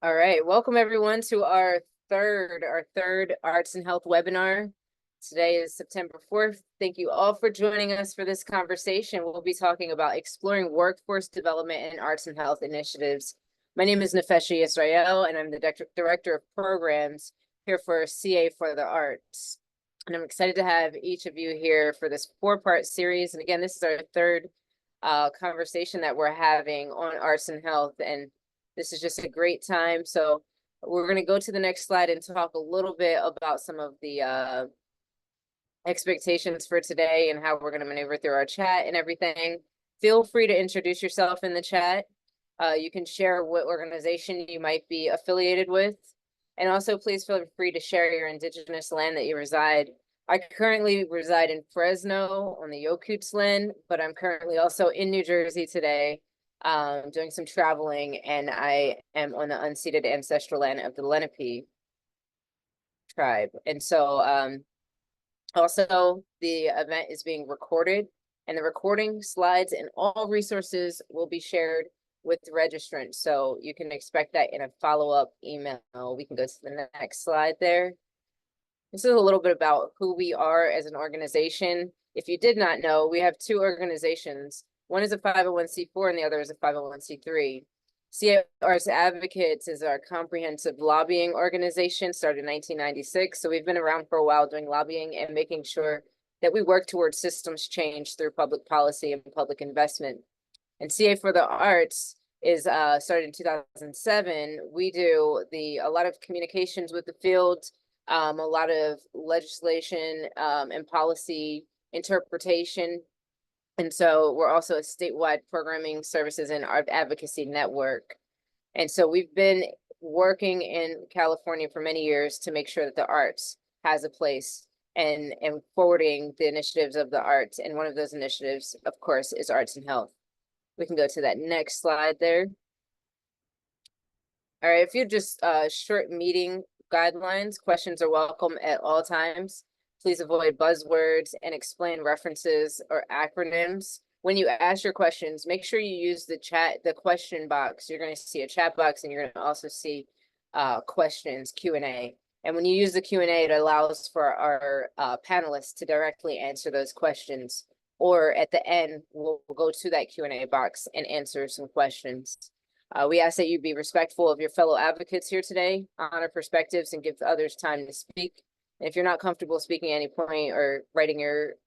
All right, welcome everyone to our third Arts and Health webinar. Today is September 4th. Thank you all for joining us for this conversation. We'll be talking about exploring workforce development and arts and health initiatives. My name is Nefesha Israel, and I'm the Director of Programs here for CA for the Arts. And I'm excited to have each of you here for this 4-part series. And again, this is our third conversation that we're having on arts and health. And this is just a great time. So we're going to go to the next slide and talk a little bit about some of the expectations for today and how we're going to maneuver through our chat and everything. Feel free to introduce yourself in the chat. You can share what organization you might be affiliated with. And also please feel free to share your indigenous land that you reside. I currently reside in Fresno on the Yokuts land, but I'm currently also in New Jersey today, doing some traveling, and I am on the unceded ancestral land of the Lenape tribe. And so also the event is being recorded, and the recording, slides, and all resources will be shared with the registrant. So you can expect that in a follow-up email. We can go to the next slide there. This is a little bit about who we are as an organization. If you did not know, we have two organizations. One is a 501c4 and the other is a 501c3. CA Arts Advocates is our comprehensive lobbying organization, started in 1996. So we've been around for a while doing lobbying and making sure that we work towards systems change through public policy and public investment. And CA for the Arts is started in 2007. We do a lot of communications with the field, a lot of legislation and policy interpretation. And so we're also a statewide programming services and art advocacy network. And so we've been working in California for many years to make sure that the arts has a place and forwarding the initiatives of the arts. And one of those initiatives, of course, is arts and health. We can go to that next slide there. All right, if you're just short meeting guidelines, questions are welcome at all times. Please avoid buzzwords and explain references or acronyms. When you ask your questions, make sure you use the question box. You're going to see a chat box, and you're going to also see questions, Q&A. And when you use the Q&A, it allows for our panelists to directly answer those questions. Or at the end, we'll go to that Q&A box and answer some questions. We ask that you be respectful of your fellow advocates here today, honor perspectives, and give others time to speak. And if you're not comfortable speaking at any point or writing it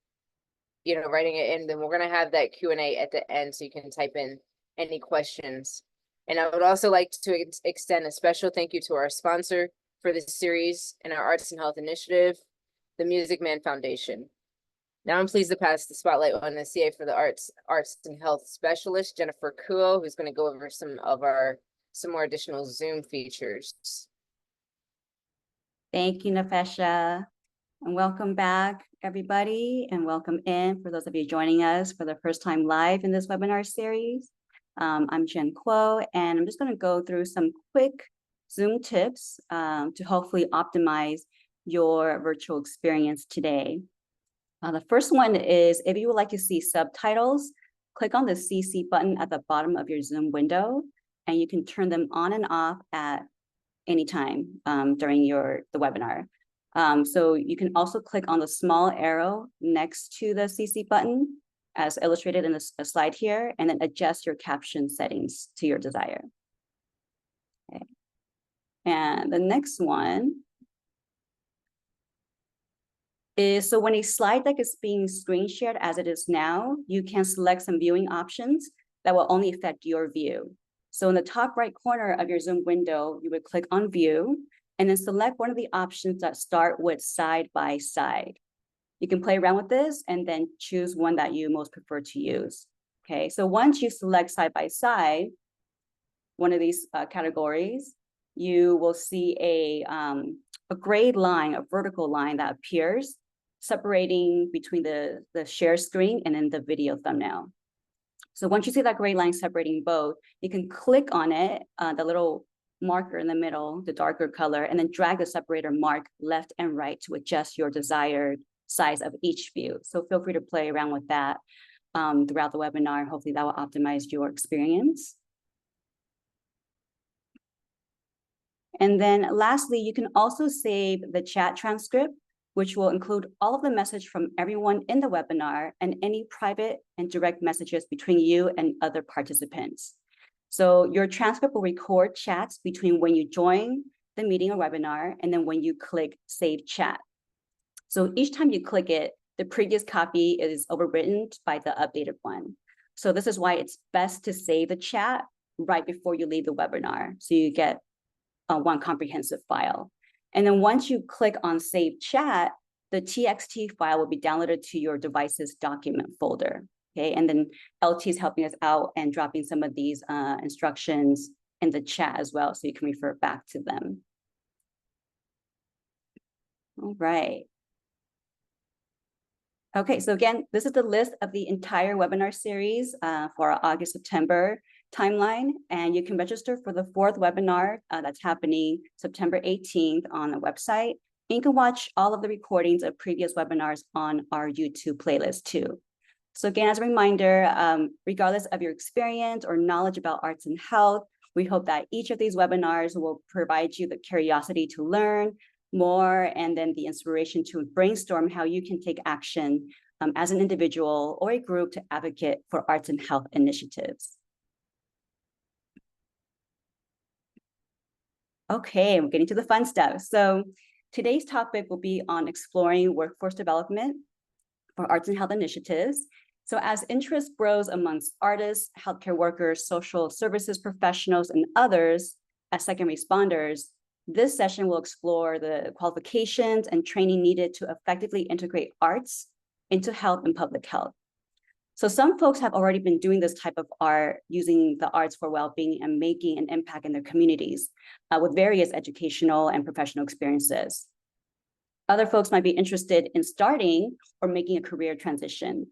in, then we're going to have that Q&A at the end so you can type in any questions. And I would also like to extend a special thank you to our sponsor for this series and our Arts and Health Initiative, the Music Man Foundation. Now I'm pleased to pass the spotlight on the CA for the Arts and Health Specialist, Jennifer Kuo, who's going to go over some more additional Zoom features. Thank you, Nefesha, and welcome back, everybody, and welcome in for those of you joining us for the first time live in this webinar series. I'm Jen Kuo, and I'm just going to go through some quick Zoom tips to hopefully optimize your virtual experience today. The first one is, if you would like to see subtitles, click on the CC button at the bottom of your Zoom window, and you can turn them on and off at any time during the webinar. So you can also click on the small arrow next to the CC button, as illustrated in the slide here, and then adjust your caption settings to your desire. Okay. And the next one is, so when a slide deck is being screen shared as it is now, you can select some viewing options that will only affect your view. So in the top right corner of your Zoom window, you would click on View, and then select one of the options that start with Side by Side. You can play around with this and then choose one that you most prefer to use. Okay, so once you select Side by Side, one of these categories, you will see a gray line, a vertical line that appears, separating between the share screen and then the video thumbnail. So once you see that gray line separating both, you can click on it, the little marker in the middle, the darker color, and then drag the separator mark left and right to adjust your desired size of each view. So feel free to play around with that throughout the webinar. Hopefully that will optimize your experience. And then lastly, you can also save the chat transcript, which will include all of the message from everyone in the webinar and any private and direct messages between you and other participants. So your transcript will record chats between when you join the meeting or webinar and then when you click Save Chat. So each time you click it, the previous copy is overwritten by the updated one. So this is why it's best to save the chat right before you leave the webinar, so you get one comprehensive file. And then once you click on Save Chat, the TXT file will be downloaded to your device's document folder. Okay, and then LT is helping us out and dropping some of these instructions in the chat as well, so you can refer back to them. All right. Okay, so again, this is the list of the entire webinar series for our August-September timeline, and you can register for the 4th webinar that's happening September 18th on the website. And you can watch all of the recordings of previous webinars on our YouTube playlist too. So again, as a reminder, regardless of your experience or knowledge about arts and health, we hope that each of these webinars will provide you the curiosity to learn more and then the inspiration to brainstorm how you can take action as an individual or a group to advocate for arts and health initiatives. Okay, we're getting to the fun stuff. So today's topic will be on exploring workforce development for arts and health initiatives. So as interest grows amongst artists, healthcare workers, social services professionals, and others as second responders, this session will explore the qualifications and training needed to effectively integrate arts into health and public health. So some folks have already been doing this type of art, using the arts for well-being and making an impact in their communities with various educational and professional experiences. Other folks might be interested in starting or making a career transition.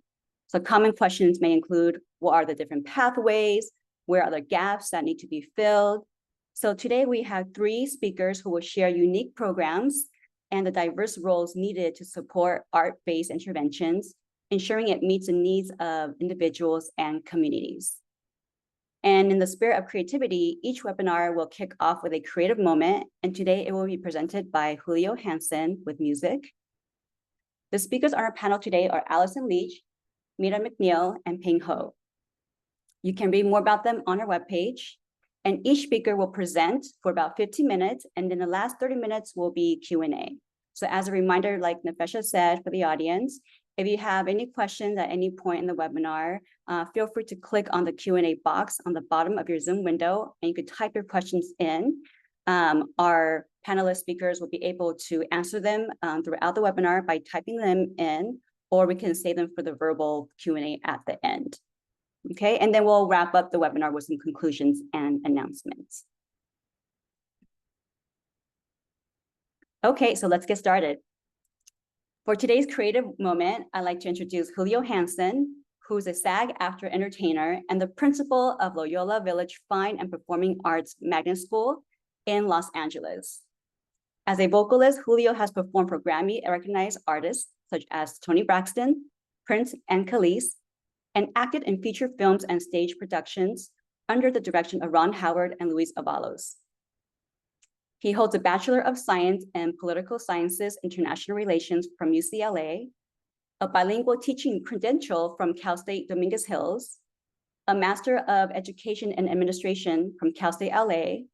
So common questions may include, what are the different pathways? Where are the gaps that need to be filled? So today we have 3 speakers who will share unique programs and the diverse roles needed to support art-based interventions, ensuring it meets the needs of individuals and communities. And in the spirit of creativity, each webinar will kick off with a creative moment, and today it will be presented by Julio Hanson with music. The speakers on our panel today are Alison Leitch, Meida McNeal, and Ping Ho. You can read more about them on our webpage, and each speaker will present for about 15 minutes, and then the last 30 minutes will be Q&A. So as a reminder, like Nafesha said for the audience, if you have any questions at any point in the webinar, feel free to click on the Q&A box on the bottom of your Zoom window, and you could type your questions in. Our panelist speakers will be able to answer them throughout the webinar by typing them in, or we can save them for the verbal Q&A at the end. Okay, and then we'll wrap up the webinar with some conclusions and announcements. Okay, so let's get started. For today's creative moment, I'd like to introduce Julio Hanson, who's a SAG-AFTRA entertainer and the principal of Loyola Village Fine and Performing Arts Magnet School in Los Angeles. As a vocalist, Julio has performed for Grammy-recognized artists such as Toni Braxton, Prince, and Khalees, and acted in feature films and stage productions under the direction of Ron Howard and Luis Avalos. He holds a Bachelor of Science in Political Sciences International Relations from UCLA, a bilingual teaching credential from Cal State Dominguez Hills, a Master of Education and Administration from Cal State LA,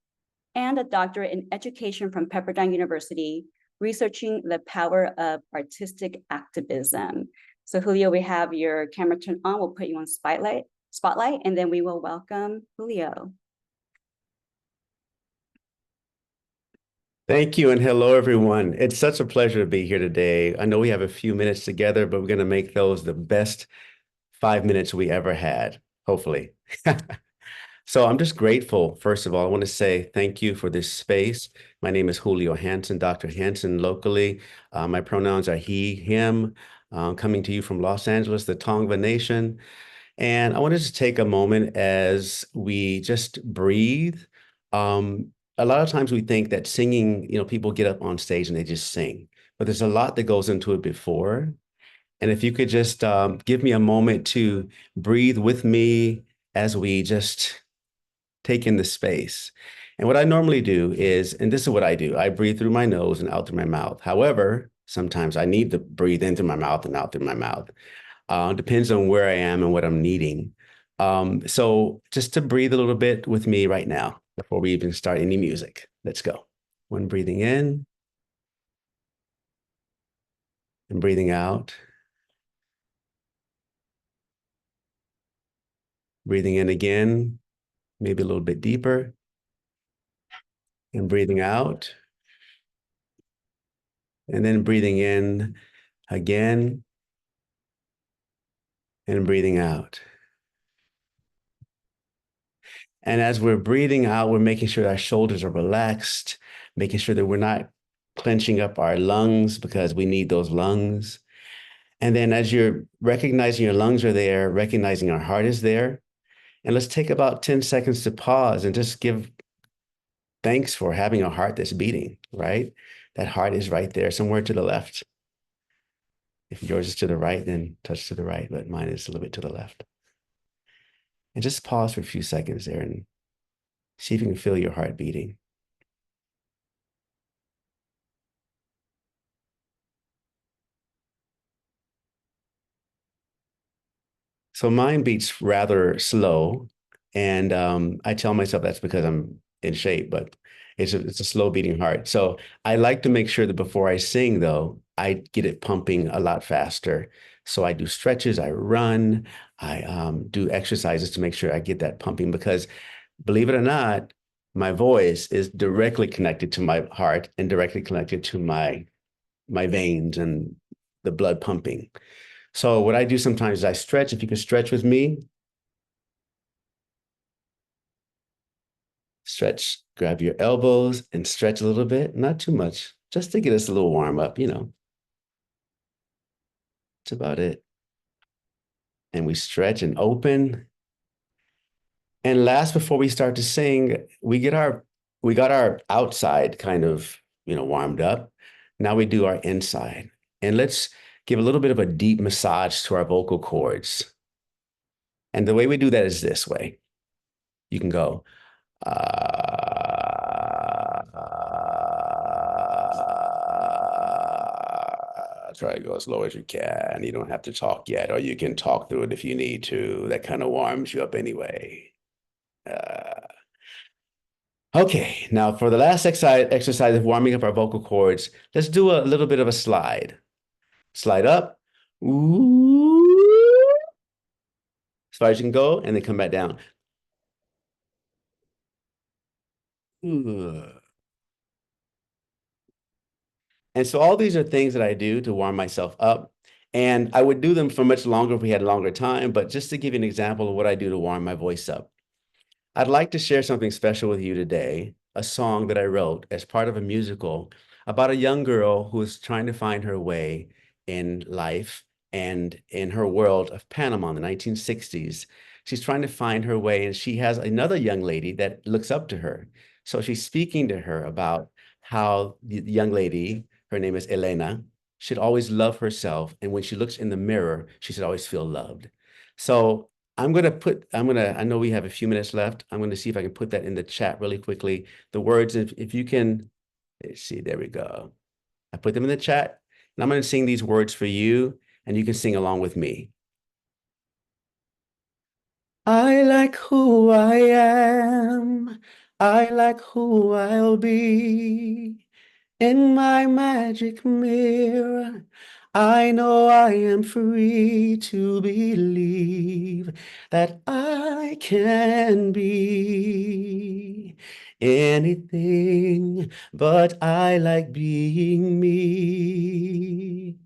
and a doctorate in education from Pepperdine University, researching the power of artistic activism. So Julio, we have your camera turned on. We'll put you on spotlight, and then we will welcome Julio. Thank you, and hello, everyone. It's such a pleasure to be here today. I know we have a few minutes together, but we're going to make those the best 5 minutes we ever had, hopefully. So I'm just grateful. First of all, I want to say thank you for this space. My name is Julio Hanson, Dr. Hanson locally. My pronouns are he, him, coming to you from Los Angeles, the Tongva Nation. And I wanted to take a moment as we just breathe. A lot of times we think that singing, people get up on stage and they just sing, but there's a lot that goes into it before. And if you could just give me a moment to breathe with me as we just take in the space. And what I normally do is, and this is what I do, I breathe through my nose and out through my mouth. However, sometimes I need to breathe in through my mouth and out through my mouth. Depends on where I am and what I'm needing. So just to breathe a little bit with me right now before we even start any music. Let's go. One, breathing in and breathing out. Breathing in again, maybe a little bit deeper. And breathing out. And then breathing in again and breathing out. And as we're breathing out, we're making sure our shoulders are relaxed, making sure that we're not clenching up our lungs because we need those lungs. And then as you're recognizing your lungs are there, recognizing our heart is there, and let's take about 10 seconds to pause and just give thanks for having a heart that's beating, right? That heart is right there, somewhere to the left. If yours is to the right, then touch to the right, but mine is a little bit to the left. And just pause for a few seconds there and see if you can feel your heart beating. So mine beats rather slow. And I tell myself that's because I'm in shape, but it's a slow beating heart. So I like to make sure that before I sing, though, I get it pumping a lot faster. So I do stretches, I run, I do exercises to make sure I get that pumping because believe it or not, my voice is directly connected to my heart and directly connected to my veins and the blood pumping. So what I do sometimes is I stretch. If you can stretch with me, stretch, grab your elbows and stretch a little bit, not too much, just to get us a little warm up, you know. That's about it. And we stretch and open. And last, before we start to sing, we got our outside kind of, warmed up. Now we do our inside. And let's give a little bit of a deep massage to our vocal cords. And the way we do that is this way. You can go, try to go as low as you can. You don't have to talk yet, or you can talk through it if you need to. That kind of warms you up anyway. Okay, now for the last exercise of warming up our vocal cords, let's do a little bit of a slide. Slide up, ooh, as far as you can go, and then come back down. Ooh. And so all these are things that I do to warm myself up. And I would do them for much longer if we had longer time, but just to give you an example of what I do to warm my voice up. I'd like to share something special with you today, a song that I wrote as part of a musical about a young girl who is trying to find her way in life and in her world of Panama in the 1960s. She's trying to find her way, and she has another young lady that looks up to her. So she's speaking to her about how the young lady, her name is Elena, should always love herself. And when she looks in the mirror, she should always feel loved. So I know we have a few minutes left. I'm gonna see if I can put that in the chat really quickly. The words, if you can, let's see, there we go. I put them in the chat, and I'm gonna sing these words for you, and you can sing along with me. I like who I am. I like who I'll be. In my magic mirror, I know I am free to believe that I can be anything, but I like being me.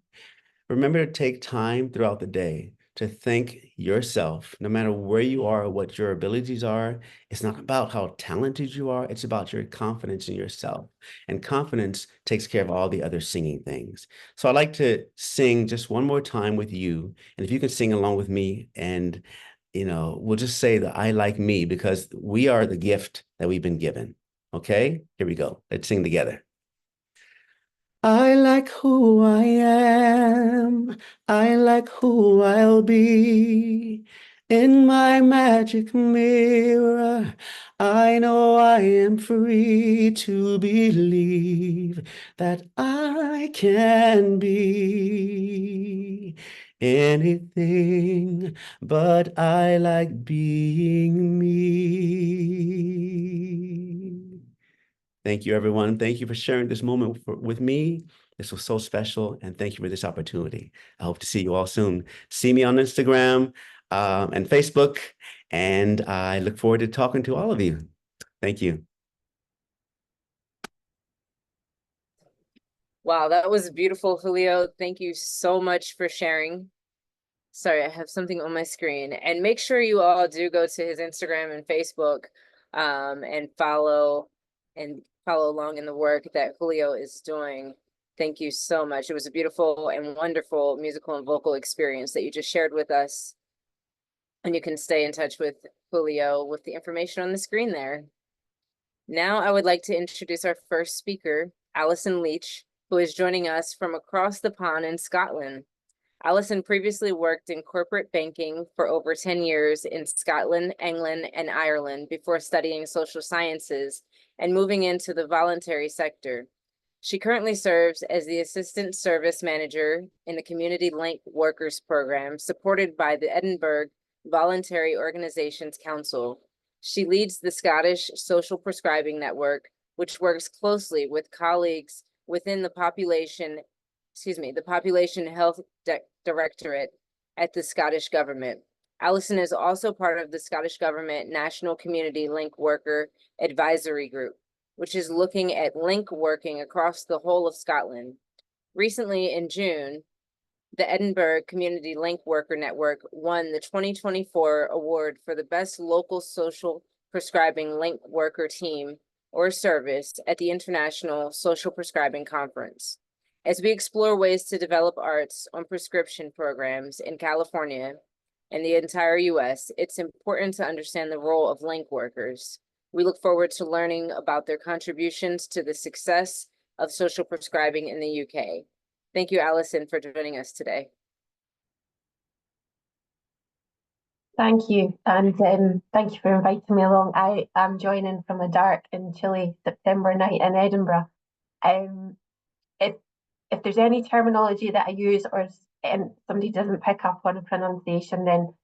Remember to take time throughout the day to thank yourself, no matter where you are or what your abilities are. It's not about how talented you are, it's about your confidence in yourself. And confidence takes care of all the other singing things. So I'd like to sing just one more time with you. And if you can sing along with me, and we'll just say that I like me because we are the gift that we've been given. Okay, here we go. Let's sing together. I like who I am. I like who I'll be. In my magic mirror, I know I am free to believe that I can be anything, but I like being me. Thank you, everyone. Thank you for sharing this moment with me. This was so special, and thank you for this opportunity. I hope to see you all soon. See me on Instagram and Facebook, and I look forward to talking to all of you. Thank you. Wow, that was beautiful, Julio. Thank you so much for sharing. Sorry, I have something on my screen. And make sure you all do go to his Instagram and Facebook and follow along in the work that Julio is doing. Thank you so much. It was a beautiful and wonderful musical and vocal experience that you just shared with us. And you can stay in touch with Julio with the information on the screen there. Now I would like to introduce our first speaker, Alison Leitch, who is joining us from across the pond in Scotland. Alison previously worked in corporate banking for over 10 years in Scotland, England, and Ireland before studying social sciences and moving into the voluntary sector. She currently serves as the Assistant Service Manager in the Community Link Workers Program, supported by the Edinburgh Voluntary Organizations Council. She leads the Scottish Social Prescribing Network, which works closely with colleagues within the Population Health Directorate at the Scottish Government. Alison is also part of the Scottish Government National Community Link Worker Advisory Group, which is looking at link working across the whole of Scotland. Recently, in June, the Edinburgh Community Link Worker Network won the 2024 award for the best local social prescribing link worker team or service at the International Social Prescribing Conference. As we explore ways to develop arts on prescription programs in California and the entire US, it's important to understand the role of link workers. We look forward to learning about their contributions to the success of social prescribing in the UK. Thank you, Alison, for joining us today. Thank you, and thank you for inviting me along. I am joining from a dark and chilly September night in Edinburgh. If there's any terminology that I use or somebody doesn't pick up on a pronunciation, then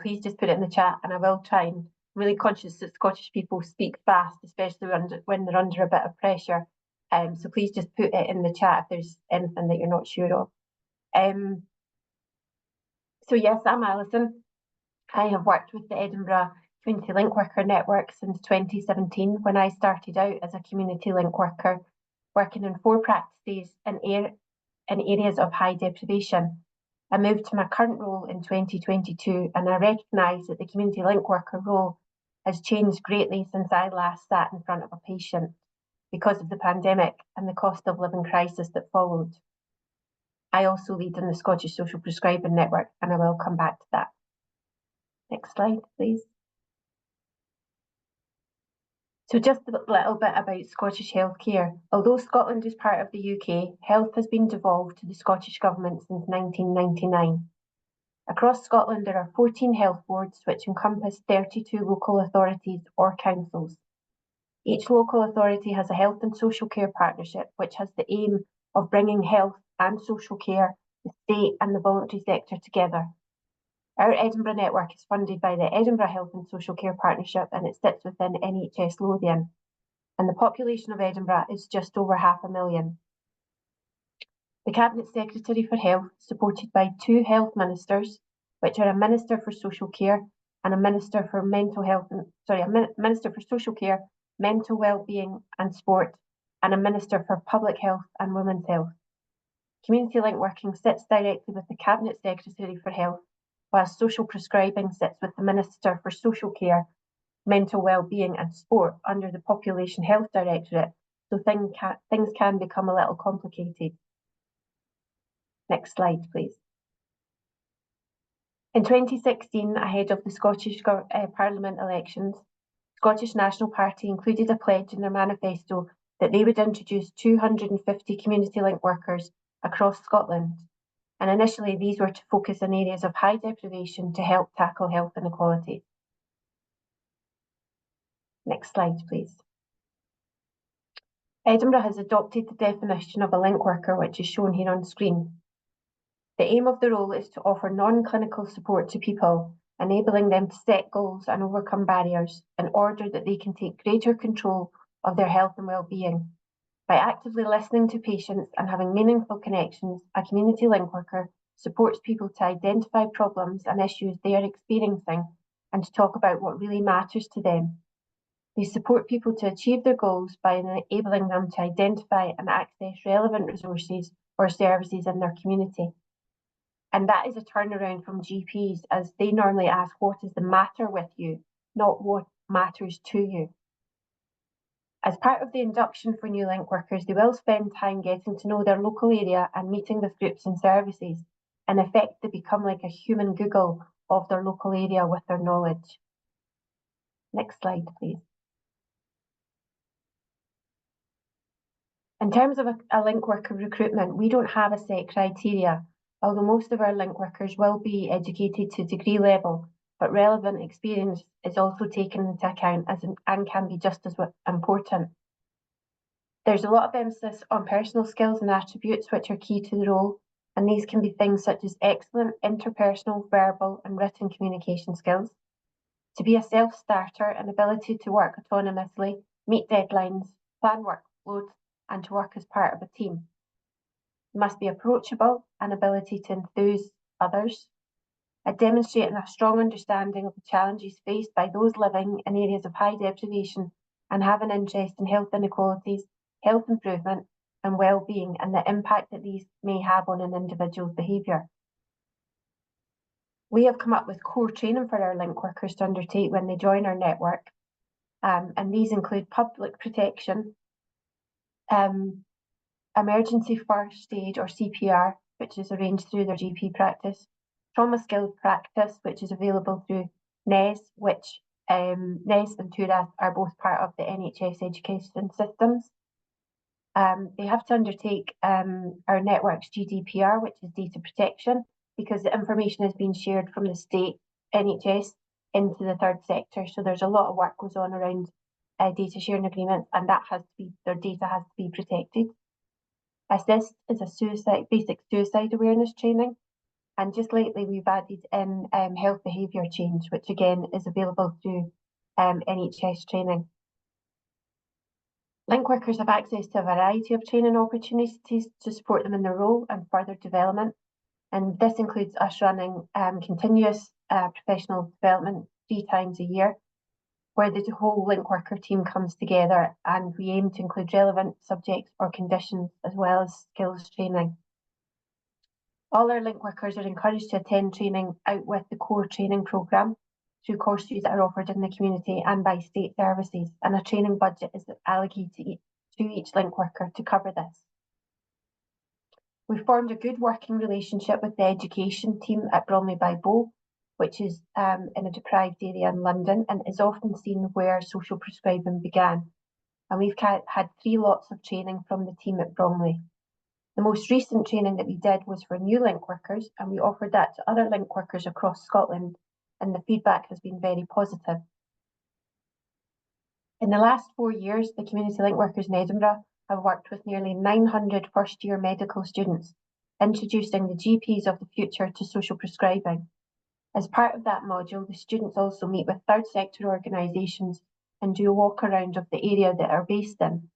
please just put it in the chat, and I will try. And I'm really conscious that Scottish people speak fast, especially when they're under a bit of pressure. So please just put it in the chat if there's anything that you're not sure of. So yes, I'm Alison. I have worked with the Edinburgh Community Link Worker Network since 2017, when I started out as a community link worker, working in 4 practices in areas of high deprivation. I moved to my current role in 2022, and I recognise that the community link worker role has changed greatly since I last sat in front of a patient because of the pandemic and the cost of living crisis that followed. I also lead in the Scottish Social Prescribing Network, and I will come back to that. Next slide, please. So just a little bit about Scottish healthcare. Although Scotland is part of the UK, health has been devolved to the Scottish Government since 1999. Across Scotland, there are 14 health boards, which encompass 32 local authorities or councils. Each local authority has a health and social care partnership, which has the aim of bringing health and social care, the state and the voluntary sector together. Our Edinburgh network is funded by the Edinburgh Health and Social Care Partnership, and it sits within NHS Lothian. And the population of Edinburgh is just over 500,000. The Cabinet Secretary for Health is supported by 2 health ministers, which are a Minister for Social Care and a Minister for Mental Health, a Minister for Social Care, Mental Wellbeing and Sport, and a Minister for Public Health and Women's Health. Community link working sits directly with the Cabinet Secretary for Health, whilst social prescribing sits with the Minister for Social Care, Mental Wellbeing and Sport under the Population Health Directorate, so things can become a little complicated. Next slide, please. In 2016, ahead of the Scottish Parliament elections, Scottish National Party included a pledge in their manifesto that they would introduce 250 community link workers across Scotland. And initially, these were to focus on areas of high deprivation to help tackle health inequality. Next slide, please. Edinburgh has adopted the definition of a link worker, which is shown here on screen. The aim of the role is to offer non-clinical support to people, enabling them to set goals and overcome barriers in order that they can take greater control of their health and well-being. By actively listening to patients and having meaningful connections, a community link worker supports people to identify problems and issues they are experiencing and to talk about what really matters to them. They support people to achieve their goals by enabling them to identify and access relevant resources or services in their community. And that is a turnaround from GPs, as they normally ask, what is the matter with you, not what matters to you. As part of the induction for new link workers, they will spend time getting to know their local area and meeting with groups and services. In effect, they become like a human Google of their local area with their knowledge. Next slide, please. In terms of a link worker recruitment, we don't have a set criteria, although most of our link workers will be educated to degree level, but relevant experience is also taken into account and can be just as important. There's a lot of emphasis on personal skills and attributes which are key to the role, and these can be things such as excellent interpersonal, verbal and written communication skills, to be a self-starter, an ability to work autonomously, meet deadlines, plan workloads, and to work as part of a team. You must be approachable, an ability to enthuse others, demonstrating a strong understanding of the challenges faced by those living in areas of high deprivation and have an interest in health inequalities, health improvement and well-being and the impact that these may have on an individual's behaviour. We have come up with core training for our link workers to undertake when they join our network, and these include public protection, emergency first aid or CPR, which is arranged through their GP practice, trauma skilled practice, which is available through NES, which NES and TURAS are both part of the NHS education systems. They have to undertake our network's GDPR, which is data protection, because the information is being shared from the state NHS into the third sector. So there's a lot of work goes on around data sharing agreements, and that has to be, their data has to be protected. Assist is a basic suicide awareness training, and just lately we've added in health behaviour change, which again is available through NHS training. Link workers have access to a variety of training opportunities to support them in their role and further development, and this includes us running continuous professional development 3 times a year, where the whole link worker team comes together, and we aim to include relevant subjects or conditions as well as skills training. All our link workers are encouraged to attend training out with the core training programme through courses that are offered in the community and by state services, and a training budget is allocated to each link worker to cover this. We've formed a good working relationship with the education team at Bromley by Bow, which is in a deprived area in London and is often seen where social prescribing began. And we've had 3 lots of training from the team at Bromley. The most recent training that we did was for new link workers, and we offered that to other link workers across Scotland, and the feedback has been very positive. In the last 4 years, the community link workers in Edinburgh have worked with nearly 900 first-year medical students, introducing the GPs of the future to social prescribing. As part of that module, the students also meet with third sector organisations and do a walk around of the area that are based in.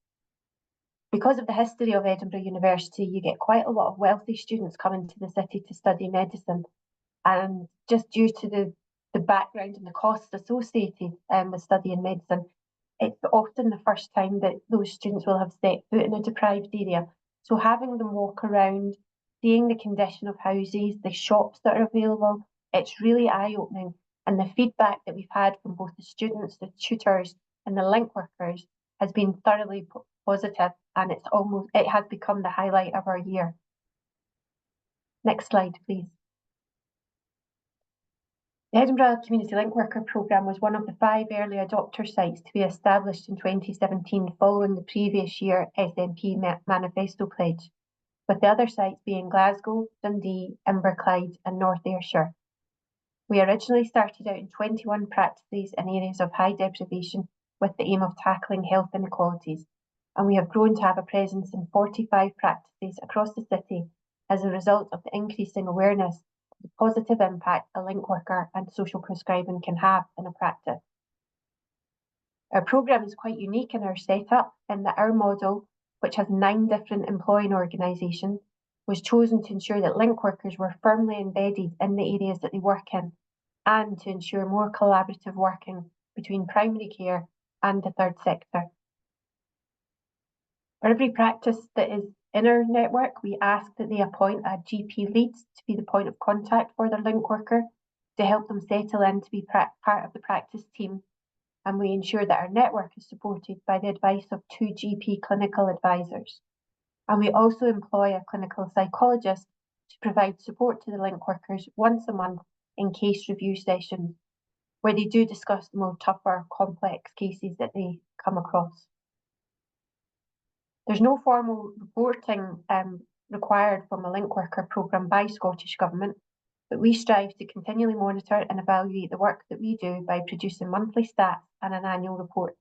Because of the history of Edinburgh University, you get quite a lot of wealthy students coming to the city to study medicine, and just due to the background and the costs associated with studying medicine, it's often the first time that those students will have set foot in a deprived area. So having them walk around, seeing the condition of houses, the shops that are available, it's really eye-opening. And the feedback that we've had from both the students, the tutors and the link workers has been thoroughly positive, and it has become the highlight of our year. Next slide, please. The Edinburgh Community Link Worker Programme was one of the 5 early adopter sites to be established in 2017 following the previous year SNP Manifesto Pledge, with the other sites being Glasgow, Dundee, Inverclyde and North Ayrshire. We originally started out in 21 practices in areas of high deprivation with the aim of tackling health inequalities, and we have grown to have a presence in 45 practices across the city as a result of the increasing awareness of the positive impact a link worker and social prescribing can have in a practice. Our programme is quite unique in our setup in that our model, which has 9 different employing organisations, was chosen to ensure that link workers were firmly embedded in the areas that they work in and to ensure more collaborative working between primary care and the third sector. For every practice that is in our network, we ask that they appoint a GP lead to be the point of contact for their link worker to help them settle in to be part of the practice team. And we ensure that our network is supported by the advice of 2 GP clinical advisors. And we also employ a clinical psychologist to provide support to the link workers once a month in case review sessions, where they do discuss the more tougher, complex cases that they come across. There's no formal reporting required from a link worker programme by Scottish Government, but we strive to continually monitor and evaluate the work that we do by producing monthly stats and an annual report.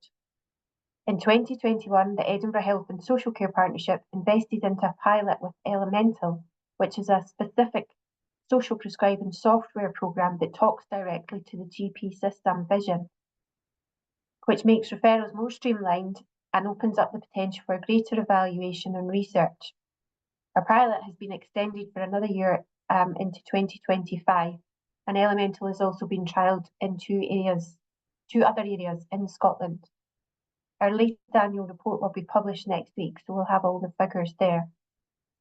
In 2021, the Edinburgh Health and Social Care Partnership invested into a pilot with Elemental, which is a specific social prescribing software programme that talks directly to the GP system vision, which makes referrals more streamlined and opens up the potential for greater evaluation and research. Our pilot has been extended for another year into 2025, and Elemental has also been trialled in 2 other areas in Scotland. Our latest annual report will be published next week, so we'll have all the figures there.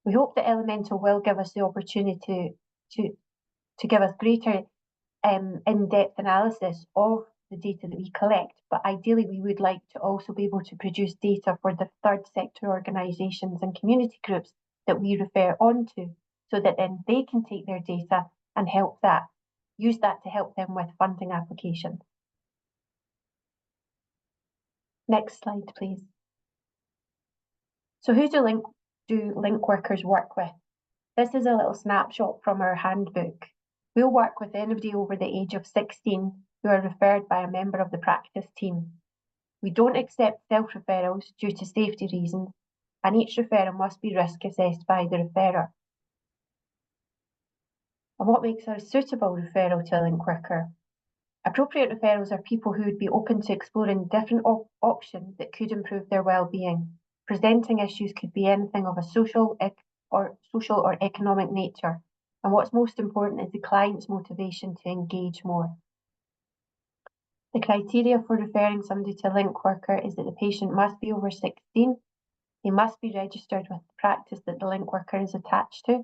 We hope that Elemental will give us the opportunity to give us greater in-depth analysis of the data that we collect, but ideally we would like to also be able to produce data for the third sector organisations and community groups that we refer on to, so that then they can take their data and use that to help them with funding applications. Next slide, please. So who do link workers work with? This is a little snapshot from our handbook. We'll work with anybody over the age of 16 who are referred by a member of the practice team. We don't accept self-referrals due to safety reasons, and each referral must be risk assessed by the referrer. And what makes a suitable referral to a link worker? Appropriate referrals are people who would be open to exploring different options that could improve their well-being. Presenting issues could be anything of a social or economic nature, and what's most important is the client's motivation to engage more. The criteria for referring somebody to a link worker is that the patient must be over 16, they must be registered with the practice that the link worker is attached to.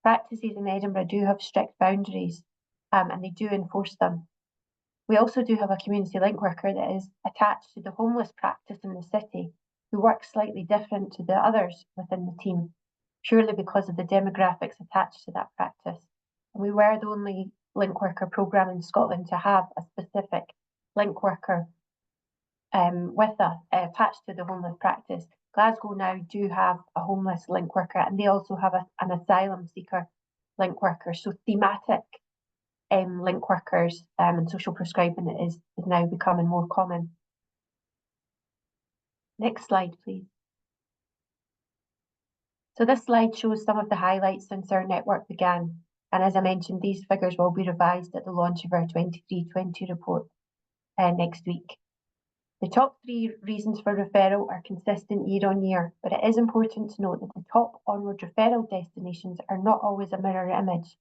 Practices in Edinburgh do have strict boundaries and they do enforce them. We also do have a community link worker that is attached to the homeless practice in the city, who works slightly different to the others within the team, purely because of the demographics attached to that practice. And we were the only link worker programme in Scotland to have a specific link worker with us attached to the homeless practice. Glasgow now do have a homeless link worker, and they also have an asylum seeker link worker. So thematic link workers and social prescribing is now becoming more common. Next slide, please. So this slide shows some of the highlights since our network began. And as I mentioned, these figures will be revised at the launch of our 23-20 report next week. The top 3 reasons for referral are consistent year on year, but it is important to note that the top onward referral destinations are not always a mirror image.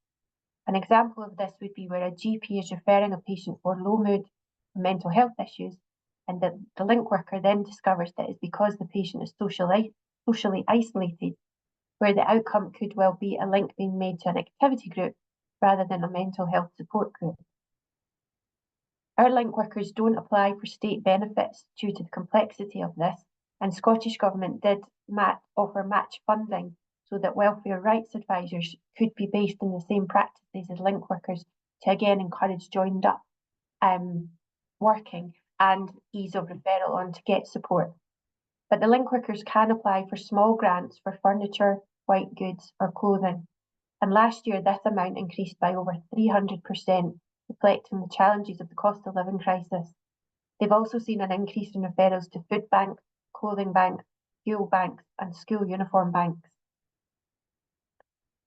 An example of this would be where a GP is referring a patient for low mood and mental health issues, and that the link worker then discovers that it's because the patient is socially isolated, where the outcome could well be a link being made to an activity group rather than a mental health support group. Our link workers don't apply for state benefits due to the complexity of this, and Scottish Government did offer match funding so that welfare rights advisors could be based in the same practices as link workers to again encourage joined up working and ease of referral on to get support. But the link workers can apply for small grants for furniture, white goods or clothing. And last year, this amount increased by over 300%, reflecting the challenges of the cost of living crisis. They've also seen an increase in referrals to food banks, clothing banks, fuel banks, and school uniform banks.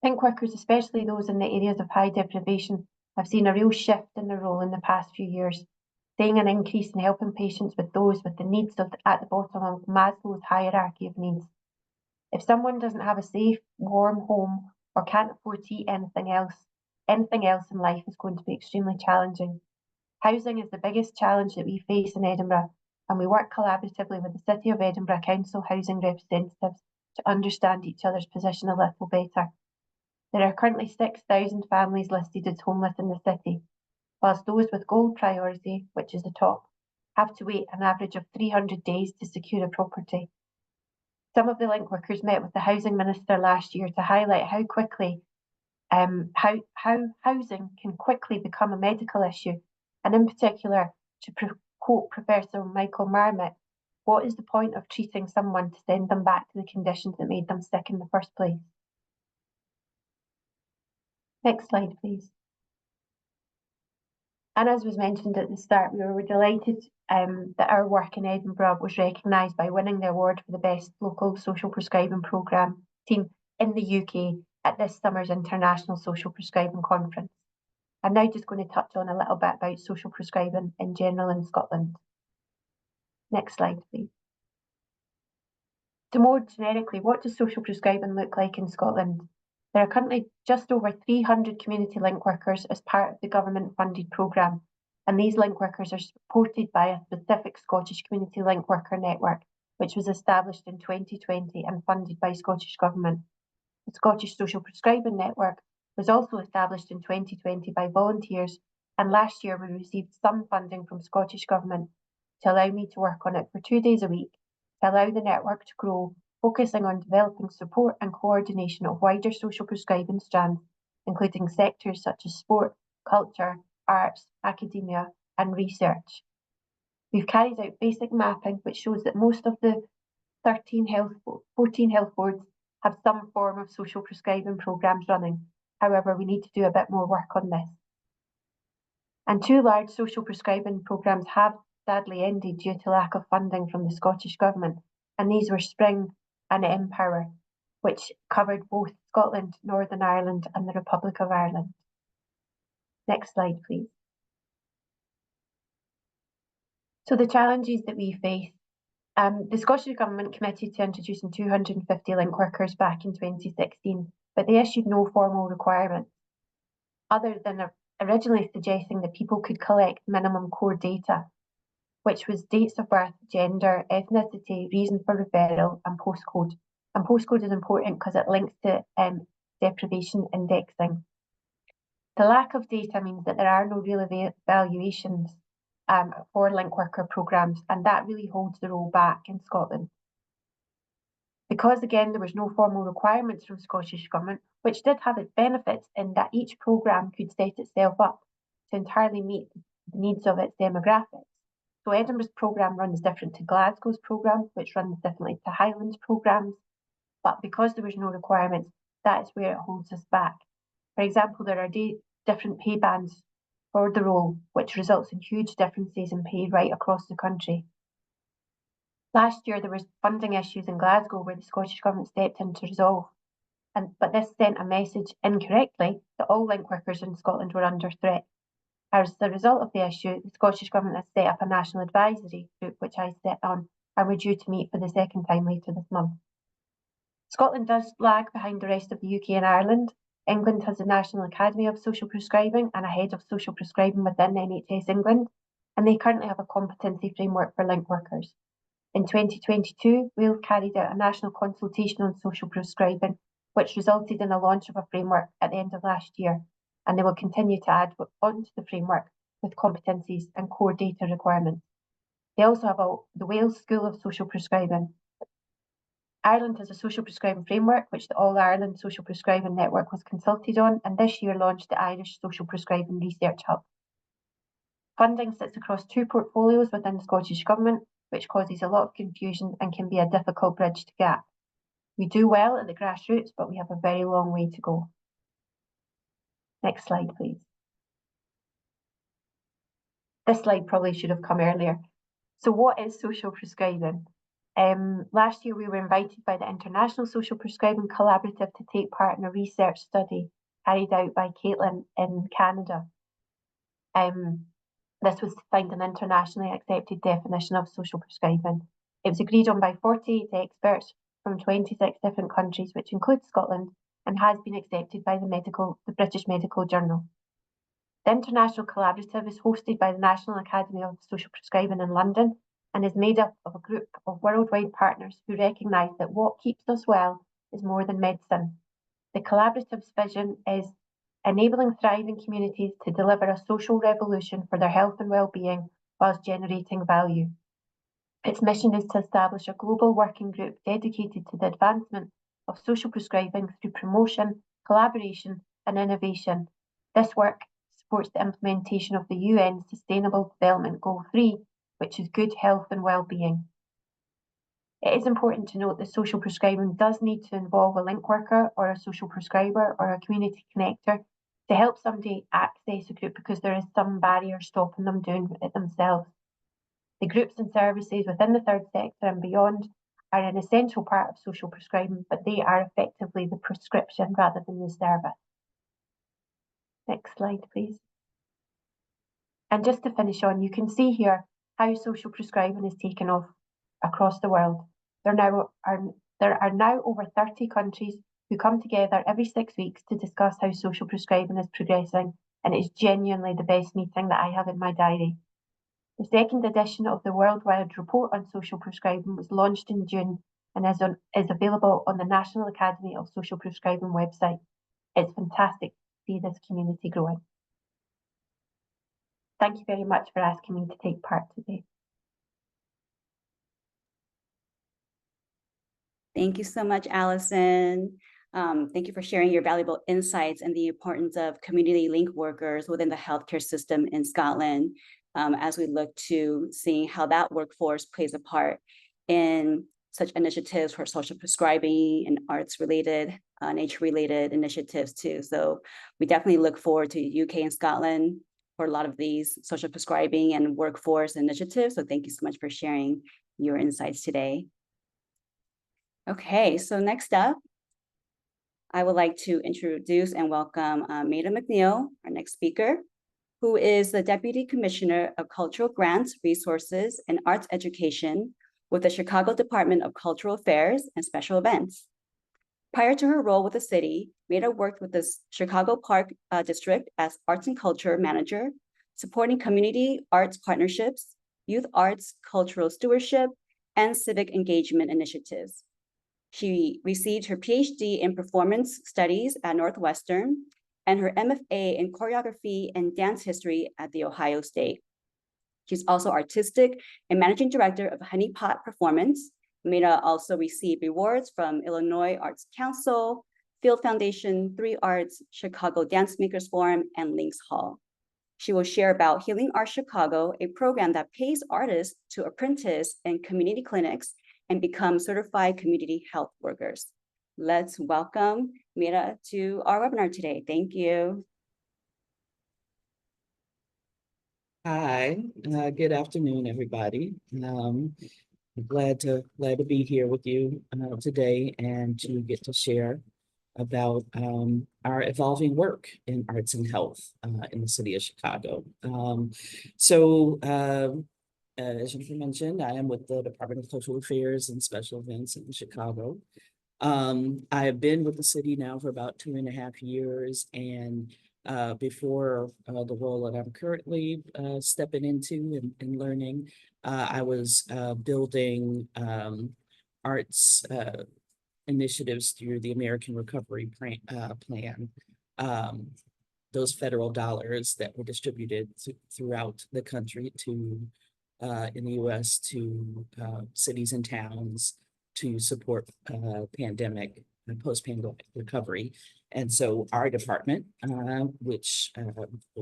Link workers, especially those in the areas of high deprivation, have seen a real shift in their role in the past few years, seeing an increase in helping patients with those with the needs at the bottom of Maslow's hierarchy of needs. If someone doesn't have a safe, warm home or can't afford to eat anything else in life is going to be extremely challenging. Housing is the biggest challenge that we face in Edinburgh, and we work collaboratively with the City of Edinburgh Council housing representatives to understand each other's position a little better. There are currently 6,000 families listed as homeless in the city, whilst those with gold priority, which is the top, have to wait an average of 300 days to secure a property. Some of the link workers met with the housing minister last year to highlight how quickly how housing can quickly become a medical issue, and in particular, to quote Professor Michael Marmot, what is the point of treating someone to send them back to the conditions that made them sick in the first place? Next slide, please. And as was mentioned at the start, we were delighted that our work in Edinburgh was recognised by winning the award for the best local social prescribing programme team in the UK at this summer's International Social Prescribing Conference. I'm now just going to touch on a little bit about social prescribing in general in Scotland. Next slide, please. So more generically, what does social prescribing look like in Scotland? There are currently just over 300 community link workers as part of the government-funded programme, and these link workers are supported by a specific Scottish Community Link Worker Network, which was established in 2020 and funded by Scottish Government. The Scottish Social Prescribing Network was also established in 2020 by volunteers, and last year we received some funding from Scottish Government to allow me to work on it for 2 days a week, to allow the network to grow, focusing on developing support and coordination of wider social prescribing strands, including sectors such as sport, culture, arts, academia, and research. We've carried out basic mapping, which shows that most of the 14 health boards have some form of social prescribing programmes running. However, we need to do a bit more work on this. And 2 large social prescribing programmes have sadly ended due to lack of funding from the Scottish Government, and these were Spring and Empower, which covered both Scotland, Northern Ireland and the Republic of Ireland. Next slide, please. So the challenges that we face. The Scottish Government committed to introducing 250 link workers back in 2016, but they issued no formal requirements, other than originally suggesting that people could collect minimum core data, which was dates of birth, gender, ethnicity, reason for referral, and postcode. And postcode is important because it links to deprivation indexing. The lack of data means that there are no real evaluations for link worker programmes, and that really holds the role back in Scotland. Because again, there was no formal requirements from Scottish Government, which did have its benefits in that each programme could set itself up to entirely meet the needs of its demographics. So Edinburgh's programme runs different to Glasgow's programme, which runs differently to Highlands programmes. But because there was no requirements, that is where it holds us back. For example, there are different pay bands for the role, which results in huge differences in pay right across the country. Last year, there was funding issues in Glasgow where the Scottish Government stepped in to resolve. But this sent a message incorrectly that all link workers in Scotland were under threat. As a result of the issue, the Scottish Government has set up a national advisory group, which I sit on, and we're due to meet for the second time later this month. Scotland does lag behind the rest of the UK and Ireland. England has the National Academy of Social Prescribing and a head of social prescribing within NHS England, and they currently have a competency framework for link workers. In 2022, Wales carried out a national consultation on social prescribing, which resulted in the launch of a framework at the end of last year, and they will continue to add onto the framework with competencies and core data requirements. They also have the Wales School of Social Prescribing. Ireland has a social prescribing framework, which the All Ireland Social Prescribing Network was consulted on, and this year launched the Irish Social Prescribing Research Hub. Funding sits across 2 portfolios within the Scottish Government, which causes a lot of confusion and can be a difficult bridge to gap. We do well at the grassroots, but we have a very long way to go. Next slide, please. This slide probably should have come earlier. So what is social prescribing? Last year, we were invited by the International Social Prescribing Collaborative to take part in a research study carried out by Caitlin in Canada. This was to find an internationally accepted definition of social prescribing. It was agreed on by 48 experts from 26 different countries, which includes Scotland, and has been accepted by the British Medical Journal. The International Collaborative is hosted by the National Academy of Social Prescribing in London and is made up of a group of worldwide partners who recognise that what keeps us well is more than medicine. The collaborative's vision is enabling thriving communities to deliver a social revolution for their health and well-being whilst generating value. Its mission is to establish a global working group dedicated to the advancement of social prescribing through promotion, collaboration and innovation. This work supports the implementation of the UN Sustainable Development Goal 3, which is good health and well-being. It is important to note that social prescribing does need to involve a link worker or a social prescriber or a community connector to help somebody access a group, because there is some barrier stopping them doing it themselves. The groups and services within the third sector and beyond are an essential part of social prescribing, but they are effectively the prescription rather than the service. Next slide, please. And just to finish on, you can see here how social prescribing is taken off across the world. There are now over 30 countries who come together every 6 weeks to discuss how social prescribing is progressing, and it's genuinely the best meeting that I have in my diary. The second edition of the Worldwide Report on Social Prescribing was launched in June and is available on the National Academy of Social Prescribing website. It's fantastic to see this community growing. Thank you very much for asking me to take part today. Thank you so much, Alison. Thank you for sharing your valuable insights and the importance of community link workers within the healthcare system in Scotland, as we look to seeing how that workforce plays a part in such initiatives for social prescribing and arts-related, nature-related initiatives too. So we definitely look forward to UK and Scotland for a lot of these social prescribing and workforce initiatives. So thank you so much for sharing your insights today. Okay, so next up, I would like to introduce and welcome Meida McNeal, our next speaker, who is the Deputy Commissioner of Cultural Grants, Resources, and Arts Education with the Chicago Department of Cultural Affairs and Special Events. Prior to her role with the city, Meida worked with the Chicago Park District as Arts and Culture Manager, supporting community arts partnerships, youth arts, cultural stewardship, and civic engagement initiatives. She received her PhD in Performance Studies at Northwestern and her MFA in Choreography and Dance History at The Ohio State. She's also Artistic and Managing Director of Honey Pot Performance. Meida also received awards from Illinois Arts Council, Field Foundation, 3 Arts, Chicago Dance Makers Forum, and Links Hall. She will share about Healing Arts Chicago, a program that pays artists to apprentice in community clinics and become certified community health workers. Let's welcome Meida to our webinar today. Thank you. Hi, good afternoon, everybody. I'm glad to be here with you today and to get to share about our evolving work in arts and health in the city of Chicago. As you mentioned, I am with the Department of Cultural Affairs and Special Events in Chicago. I have been with the city now for about 2.5 years, and before the role that I'm currently stepping into and learning, I was building arts initiatives through the American Recovery Plan. Those federal dollars that were distributed throughout the country to in the U.S. to cities and towns to support pandemic post-pandemic recovery. And so our department, which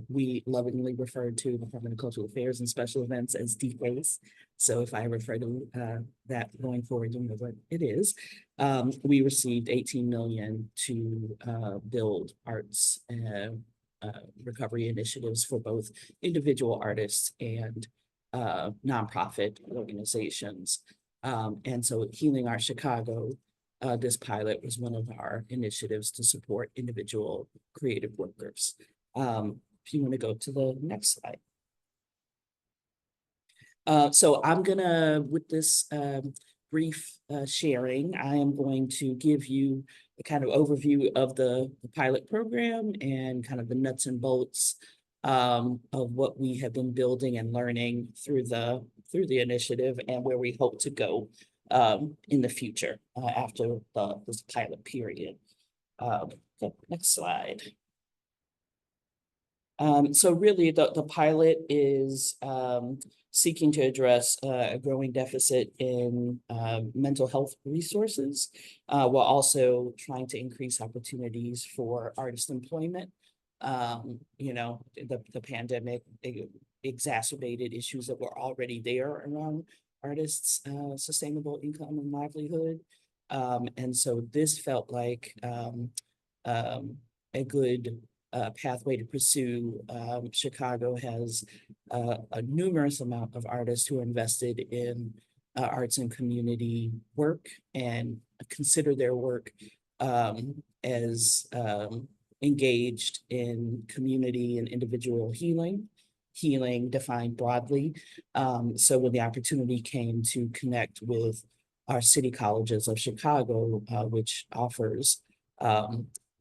we lovingly refer to Department of Cultural Affairs and Special Events as DFACE. So if I refer to that going forward, you know what it is. We received 18 million to build arts recovery initiatives for both individual artists and nonprofit organizations. And so Healing Art Chicago, this pilot was one of our initiatives to support individual creative workers. If you want to go to the next slide. So I'm gonna, with this brief sharing, I am going to give you a kind of overview of the pilot program and kind of the nuts and bolts of what we have been building and learning through the initiative and where we hope to go in the future after this pilot period. Okay, next slide. So really the pilot is seeking to address a growing deficit in mental health resources, while also trying to increase opportunities for artist employment. You know, the pandemic exacerbated issues that were already there around artists' sustainable income and livelihood. And so this felt like a good pathway to pursue. Chicago has a numerous amount of artists who are invested in arts and community work and consider their work as engaged in community and individual healing defined broadly. So when the opportunity came to connect with our city colleges of Chicago, which offers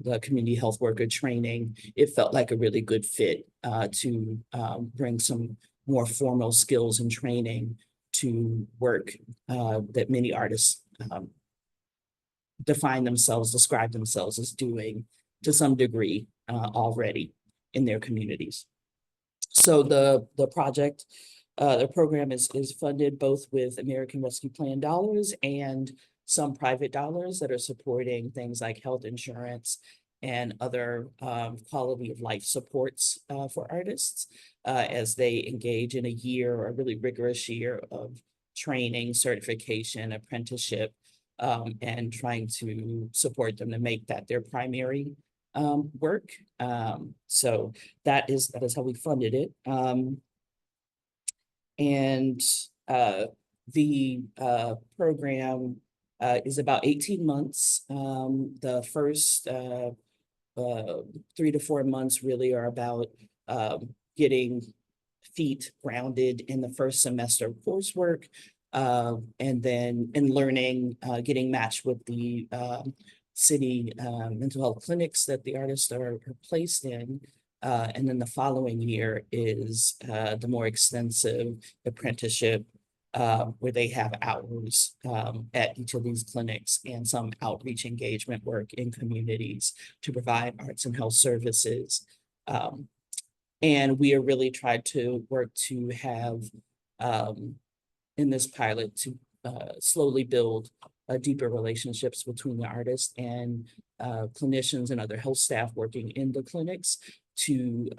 the community health worker training, it felt like a really good fit to bring some more formal skills and training to work that many artists describe themselves as doing to some degree already in their communities. So the project, the program is funded both with American Rescue Plan dollars and some private dollars that are supporting things like health insurance and other quality of life supports for artists as they engage in a really rigorous year of training, certification, apprenticeship, and trying to support them to make that their primary work. So that is how we funded it. And the program is about 18 months. The first 3 to 4 months really are about getting feet grounded in the first semester of coursework, and then learning, getting matched with the city mental health clinics that the artists are placed in. And then the following year is the more extensive apprenticeship where they have hours at each of these clinics and some outreach engagement work in communities to provide arts and health services. And we are really tried to work to have in this pilot to slowly build deeper relationships between the artists and clinicians and other health staff working in the clinics to,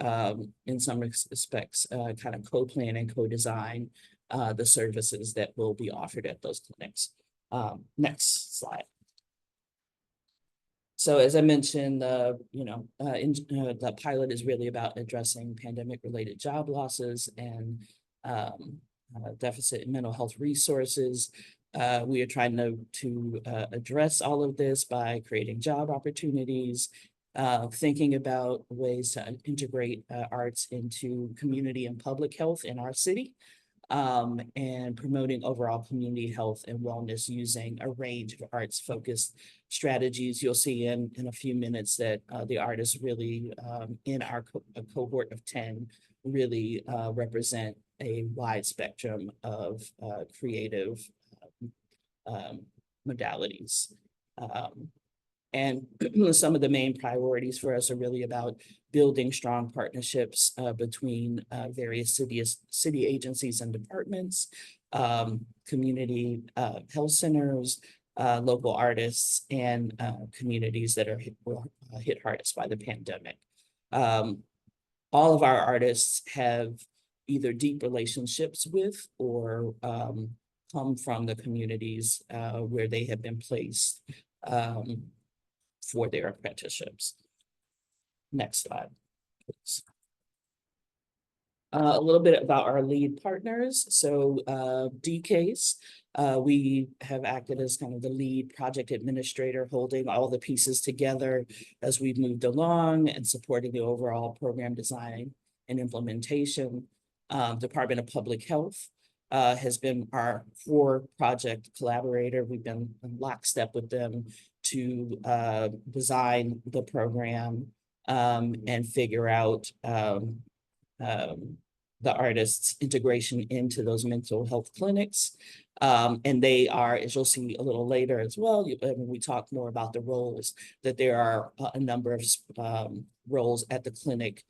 in some respects, kind of co-plan and co-design the services that will be offered at those clinics. Next slide. So as I mentioned, the pilot is really about addressing pandemic-related job losses and deficit in mental health resources. We are trying to address all of this by creating job opportunities, thinking about ways to integrate arts into community and public health in our city, and promoting overall community health and wellness using a range of arts-focused strategies. You'll see in a few minutes that the artists really, in our cohort of 10, really represent a wide spectrum of creative modalities. And some of the main priorities for us are really about building strong partnerships between various city agencies and departments, community health centers, local artists and communities that are hit hardest by the pandemic. All of our artists have either deep relationships with or come from the communities where they have been placed for their apprenticeships. Next slide, please. A little bit about our lead partners. So DCASE, we have acted as kind of the lead project administrator, holding all the pieces together as we've moved along and supporting the overall program design and implementation. Department of Public Health has been our core project collaborator. We've been in lockstep with them to design the program and figure out the artists' integration into those mental health clinics. And they are, as you'll see a little later as well, when we talk more about the roles, that there are a number of roles at the clinic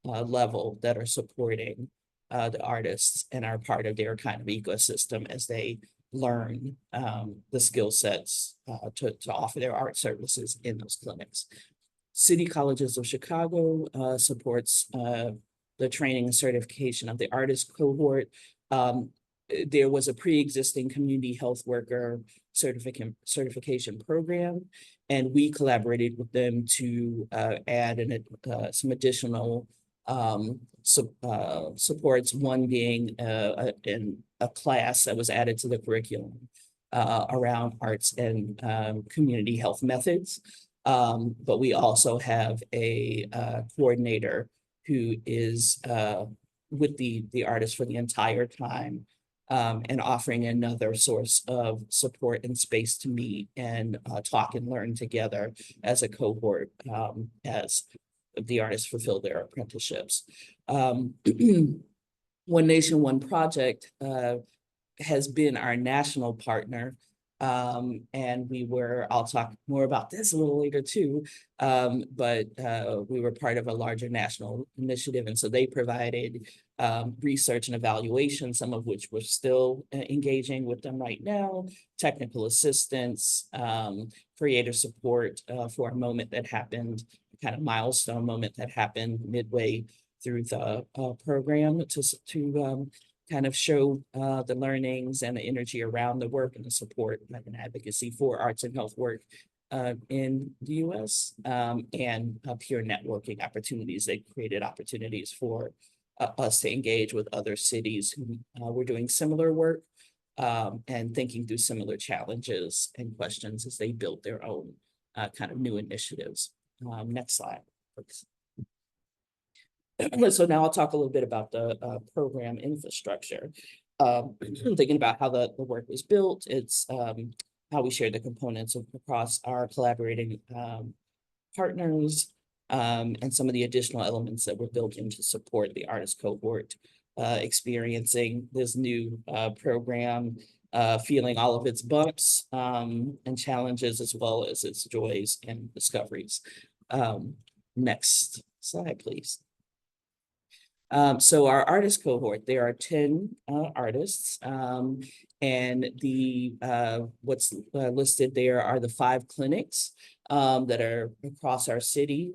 level that are supporting the artists and are part of their kind of ecosystem as they learn the skill sets to offer their art services in those clinics. City Colleges of Chicago supports the training and certification of the artist cohort. There was a pre-existing community health worker certification program, and we collaborated with them to add some additional supports, one being in a class that was added to the curriculum around arts and community health methods. But we also have a coordinator who is with the artist for the entire time and offering another source of support and space to meet and talk and learn together as a cohort as the artists fulfill their apprenticeships. One Nation, One Project has been our national partner. And I'll talk more about this a little later too, but we were part of a larger national initiative. And so they provided research and evaluation, some of which we're still engaging with them right now, technical assistance, creator support for a moment that happened, kind of milestone moment that happened midway through the program to kind of show the learnings and the energy around the work and the support and advocacy for arts and health work in the US and peer networking opportunities. They created opportunities for us to engage with other cities who were doing similar work and thinking through similar challenges and questions as they built their own kind of new initiatives. Next slide, please. So now I'll talk a little bit about the program infrastructure. Thinking about how the work was built, it's how we share the components across our collaborating partners and some of the additional elements that were built in to support the artist cohort experiencing this new program, feeling all of its bumps and challenges as well as its joys and discoveries. Next slide, please. So our artist cohort, there are 10 artists, and what's listed there are the 5 clinics that are across our city.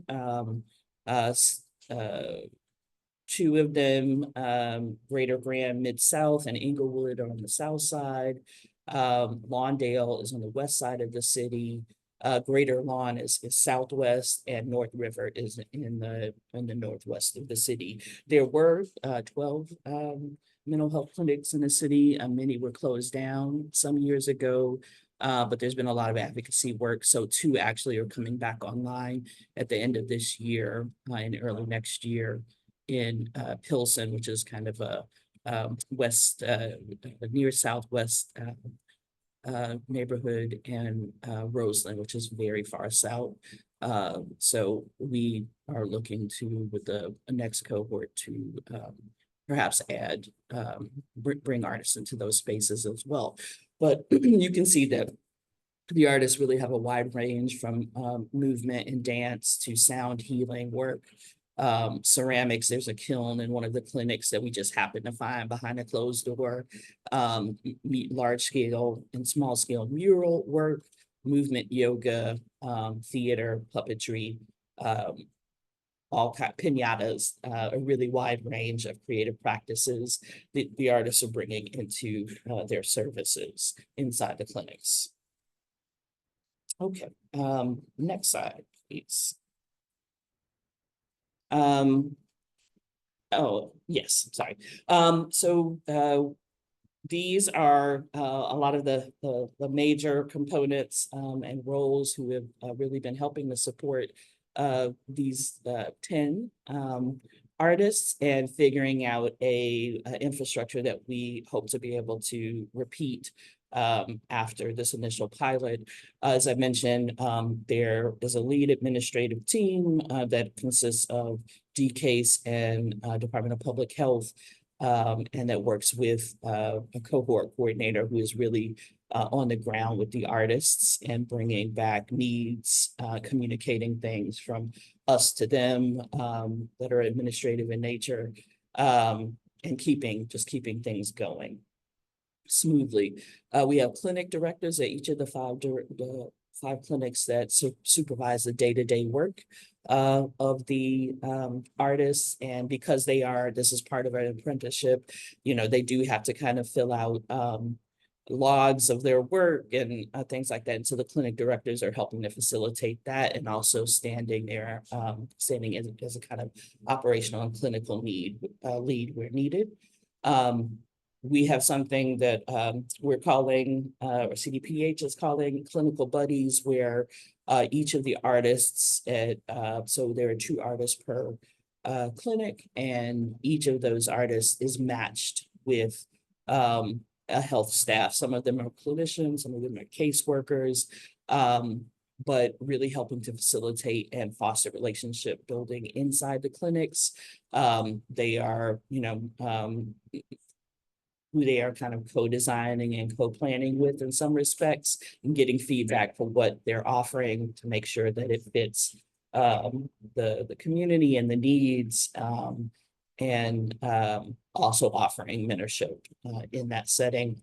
2 of them, Greater Grand, Mid-South, and Inglewood are on the south side. Lawndale is on the west side of the city. Greater Lawn is southwest, and North River is in the northwest of the city. There were 12 mental health clinics in the city. Many were closed down some years ago, but there's been a lot of advocacy work. So 2 actually are coming back online at the end of this year and early next year in Pilsen, which is kind of a west, near southwest neighborhood, and Roseland, which is very far south. So we are looking to, with the next cohort, to perhaps add, bring artists into those spaces as well. But you can see that the artists really have a wide range from movement and dance to sound healing work. ceramics. There's a kiln in one of the clinics that we just happened to find behind a closed door. Large scale and small scale mural work, movement yoga, theater, puppetry, all kind piñatas, a really wide range of creative practices that the artists are bringing into their services inside the clinics. Okay, next slide, please. Oh, yes, sorry. These are a lot of the major components and roles who have really been helping to support these 10 artists and figuring out a infrastructure that we hope to be able to repeat after this initial pilot. As I mentioned, there is a lead administrative team that consists of DCASE and Department of Public Health, and that works with a cohort coordinator who is really on the ground with the artists and bringing back needs, communicating things from us to them that are administrative in nature, and keeping things going smoothly. We have clinic directors at each of the five clinics that supervise the day-to-day work of the artists. And because this is part of an apprenticeship, they do have to kind of fill out logs of their work and things like that. And so the clinic directors are helping to facilitate that, and also standing there, standing as a kind of operational and clinical lead where needed. We have something that we're calling, or CDPH is calling, clinical buddies, where each of the artists so there are 2 artists per clinic, and each of those artists is matched with a health staff. Some of them are clinicians, some of them are caseworkers, but really helping to facilitate and foster relationship building inside the clinics. They are, who they are kind of co-designing and co-planning with in some respects, and getting feedback for what they're offering to make sure that it fits the community and the needs, and also offering mentorship in that setting.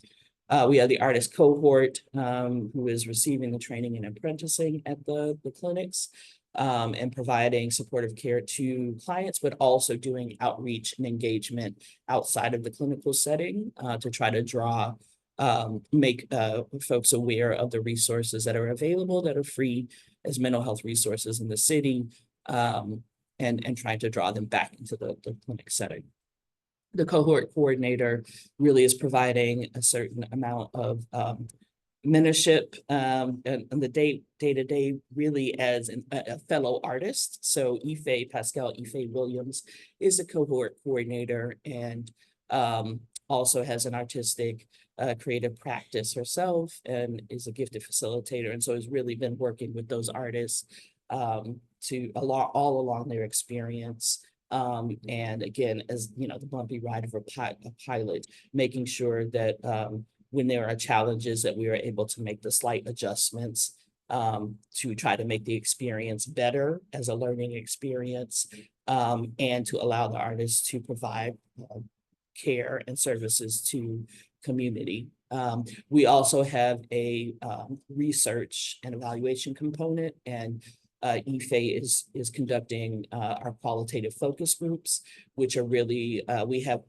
We have the artist cohort who is receiving the training and apprenticing at the clinics, and providing supportive care to clients, but also doing outreach and engagement outside of the clinical setting to try to make folks aware of the resources that are available that are free as mental health resources in the city, and trying to draw them back into the clinic setting. The cohort coordinator really is providing a certain amount of mentorship and the day-to-day really as a fellow artist. So Pascal Williams is a cohort coordinator, and also has an artistic creative practice herself, and is a gifted facilitator, and so has really been working with those artists all along their experience. And again, as the bumpy ride of a pilot, making sure that when there are challenges, that we are able to make the slight adjustments to try to make the experience better as a learning experience, and to allow the artists to provide care and services to community. We also have a research and evaluation component, and IFE is conducting our qualitative focus groups, which are really, we have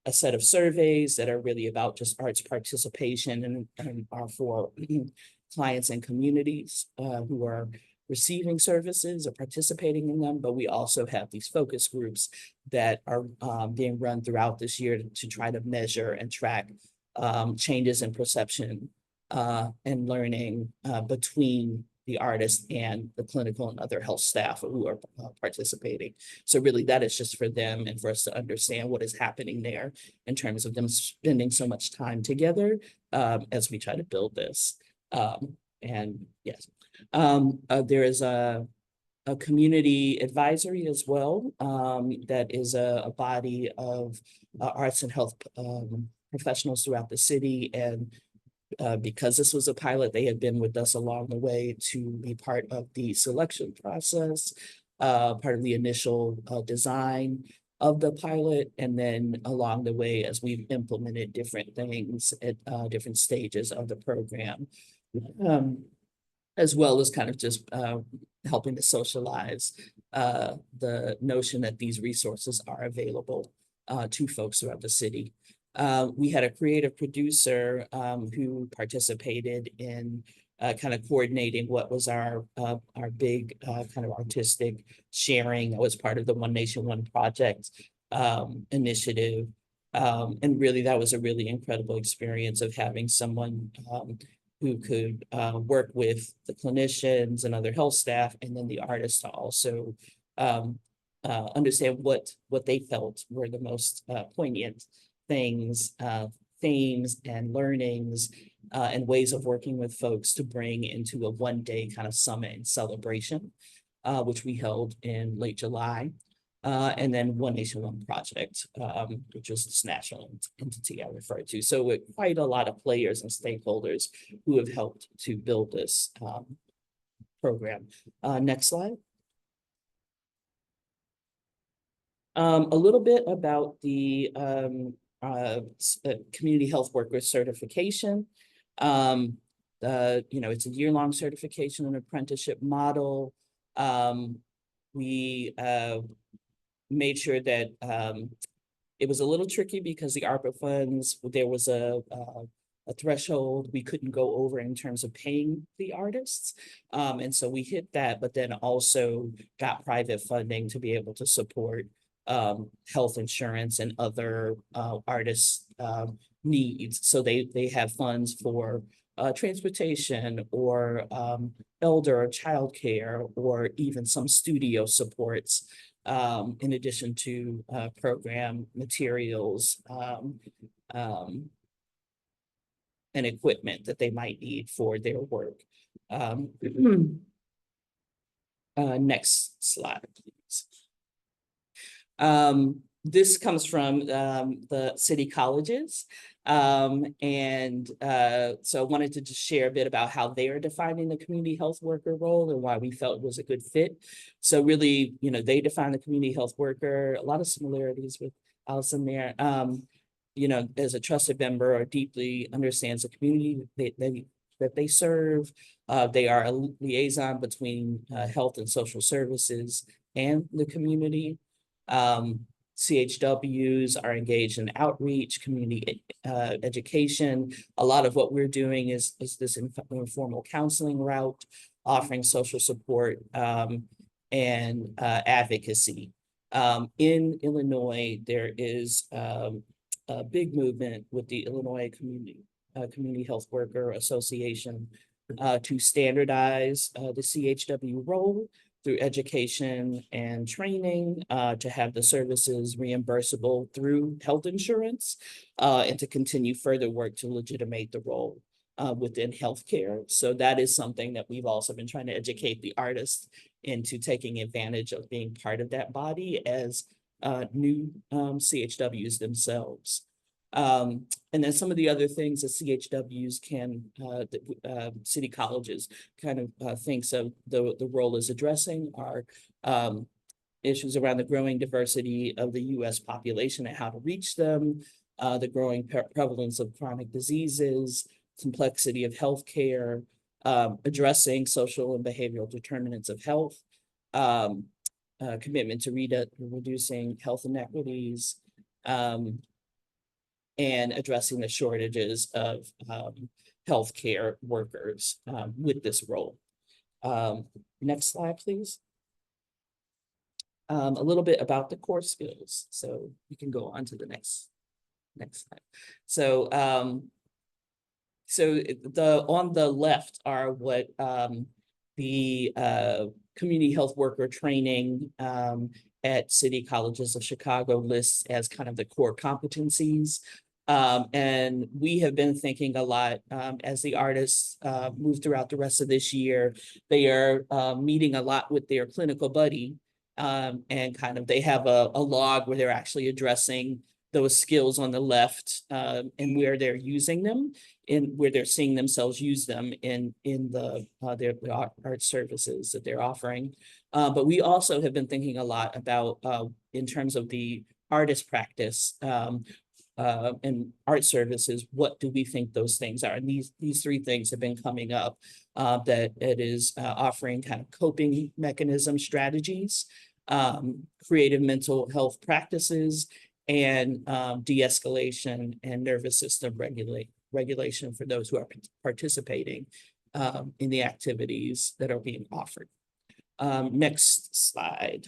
a set of surveys that are really about just arts participation, and are for clients and communities who are receiving services or participating in them. But we also have these focus groups that are being run throughout this year to try to measure and track changes in perception and learning between the artist and the clinical and other health staff who are participating. So really that is just for them and for us to understand what is happening there in terms of them spending so much time together as we try to build this. And yes, there is a community advisory as well, that is a body of arts and health professionals throughout the city, and because this was a pilot, they had been with us along the way to be part of the selection process, part of the initial design of the pilot, and then along the way as we've implemented different things at different stages of the program, as well as kind of just helping to socialize the notion that these resources are available to folks throughout the city. We had a creative producer who participated in kind of coordinating what was our big kind of artistic sharing that was part of the One Nation, One Project initiative. And really, that was a really incredible experience of having someone who could work with the clinicians and other health staff, and then the artists to also understand what they felt were the most poignant things, themes and learnings and ways of working with folks to bring into a one-day kind of summit and celebration, which we held in late July. And then One Nation, One Project, which was this national entity I referred to. So with quite a lot of players and stakeholders who have helped to build this program. Next slide. A little bit about the community health worker certification. It's a year-long certification and apprenticeship model. We made sure that it was a little tricky because the ARPA funds, there was a threshold we couldn't go over in terms of paying the artists. And so we hit that, but then also got private funding to be able to support health insurance and other artists' needs. So they have funds for transportation or elder or childcare, or even some studio supports, in addition to program materials and equipment that they might need for their work. Next slide, please. This comes from the city colleges. So I wanted to just share a bit about how they are defining the community health worker role and why we felt it was a good fit. So really, they define the community health worker, a lot of similarities with Alison there. As a trusted member or deeply understands the community that they serve. They are a liaison between health and social services and the community. CHWs are engaged in outreach, community education. A lot of what we're doing is this informal counseling route, offering social support and advocacy. In Illinois, there is a big movement with the Illinois Community Health Worker Association to standardize the CHW role through education and training, to have the services reimbursable through health insurance, and to continue further work to legitimate the role within healthcare. So that is something that we've also been trying to educate the artists into taking advantage of being part of that body as new CHWs themselves. And then some of the other things that CHWs can, city colleges kind of thinks of the role as addressing are issues around the growing diversity of the US population and how to reach them, the growing prevalence of chronic diseases, complexity of healthcare, addressing social and behavioral determinants of health, commitment to reducing health inequities, and addressing the shortages of healthcare workers with this role. Next slide, please. A little bit about the core skills. So you can go on to the next slide. So, on the left are what the community health worker training at City Colleges of Chicago lists as kind of the core competencies. And we have been thinking a lot as the artists move throughout the rest of this year. They are meeting a lot with their clinical buddy, and kind of they have a log where they're actually addressing those skills on the left and where they're using them in where they're seeing themselves use them in the their art services that they're offering. But we also have been thinking a lot about in terms of the artist practice and art services, what do we think those things are? And these three things have been coming up, that it is offering kind of coping mechanism strategies, creative mental health practices, and de-escalation and nervous system regulation for those who are participating in the activities that are being offered. Next slide.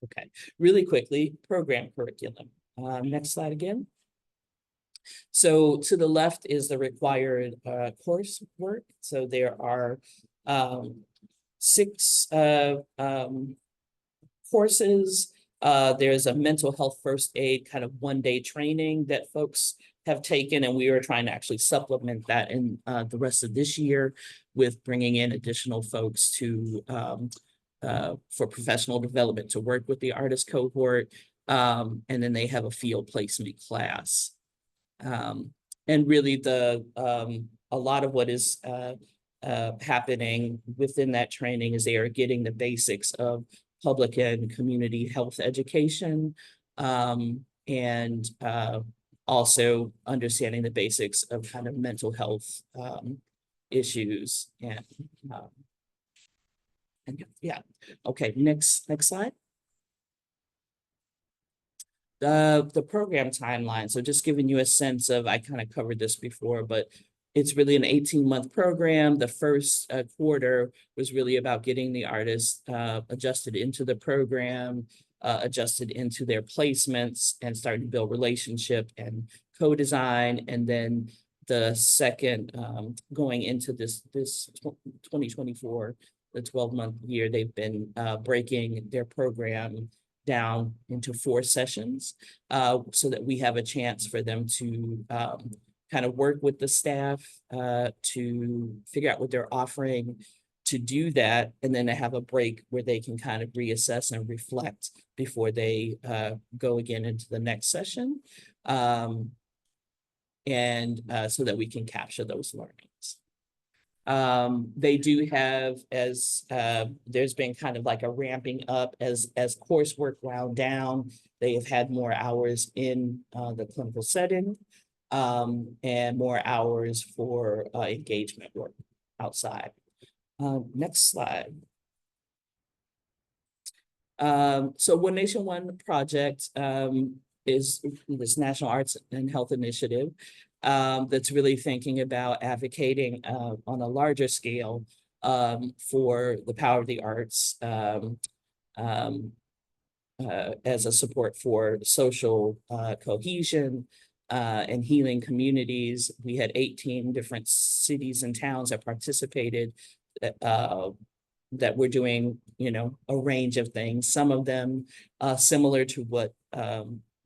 Okay, really quickly, program curriculum. Next slide again. So to the left is the required coursework. So there are 6 courses. There's a mental health first aid kind of one-day training that folks have taken, and we are trying to actually supplement that in the rest of this year with bringing in additional folks to for professional development to work with the artist cohort. And then they have a field placement class. And really a lot of what is happening within that training is they are getting the basics of public and community health education, and also understanding the basics of kind of mental health issues. And yeah, okay, next slide. The program timeline. So just giving you a sense of, I kind of covered this before, but it's really an 18-month program. The first quarter was really about getting the artists adjusted into the program, adjusted into their placements, and starting to build relationship and co-design. And then the second, going into this 2024, the 12-month year, they've been breaking their program down into 4 sessions, so that we have a chance for them to kind of work with the staff to figure out what they're offering, to do that, and then to have a break where they can kind of reassess and reflect before they go again into the next session, and so that we can capture those learnings. They do have, as there's been kind of like a ramping up as coursework wound down, they have had more hours in the clinical setting, and more hours for engagement work outside. Next slide. So One Nation One Project is this National Arts and Health Initiative that's really thinking about advocating on a larger scale for the power of the arts as a support for social cohesion and healing communities. We had 18 different cities and towns that participated that were doing, a range of things. Some of them similar to what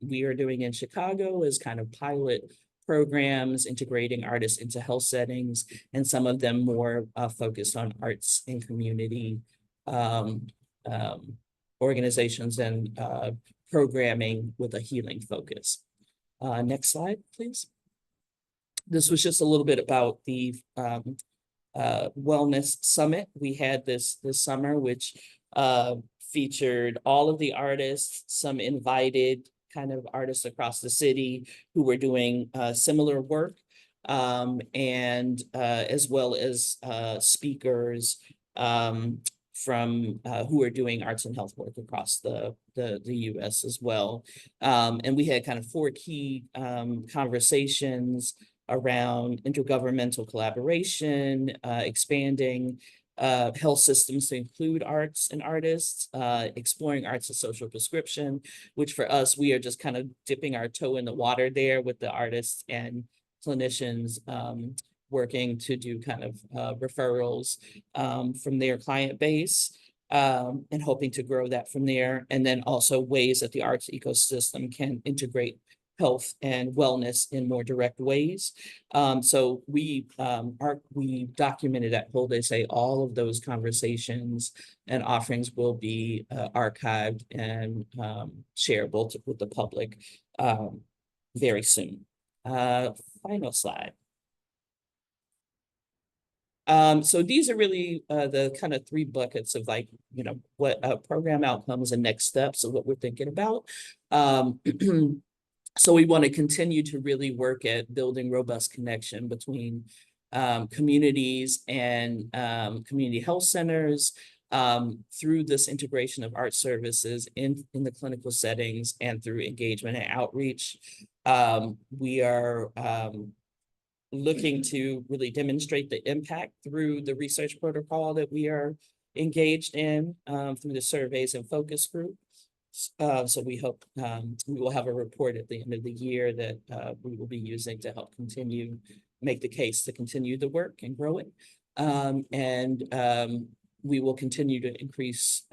we are doing in Chicago as kind of pilot programs, integrating artists into health settings, and some of them more focused on arts and community organizations and programming with a healing focus. Next slide, please. This was just a little bit about the Wellness Summit we had this summer, which featured all of the artists, some invited kind of artists across the city who were doing similar work, and as well as speakers from who are doing arts and health work across the US as well. And we had kind of 4 key conversations around intergovernmental collaboration, expanding health systems to include arts and artists, exploring arts as social prescription, which for us, we are just kind of dipping our toe in the water there with the artists and clinicians working to do kind of referrals from their client base, and hoping to grow that from there. And then also ways that the arts ecosystem can integrate health and wellness in more direct ways. So we documented at Whole Day Say all of those conversations and offerings will be archived and shareable with the public very soon. Final slide. So these are really the kind of three buckets of like, what program outcomes and next steps of what we're thinking about. So we want to continue to really work at building robust connection between communities and community health centers through this integration of art services in the clinical settings and through engagement and outreach. We are looking to really demonstrate the impact through the research protocol that we are engaged in through the surveys and focus group. So we hope we will have a report at the end of the year that we will be using to help make the case to continue the work and grow it. We will continue to increase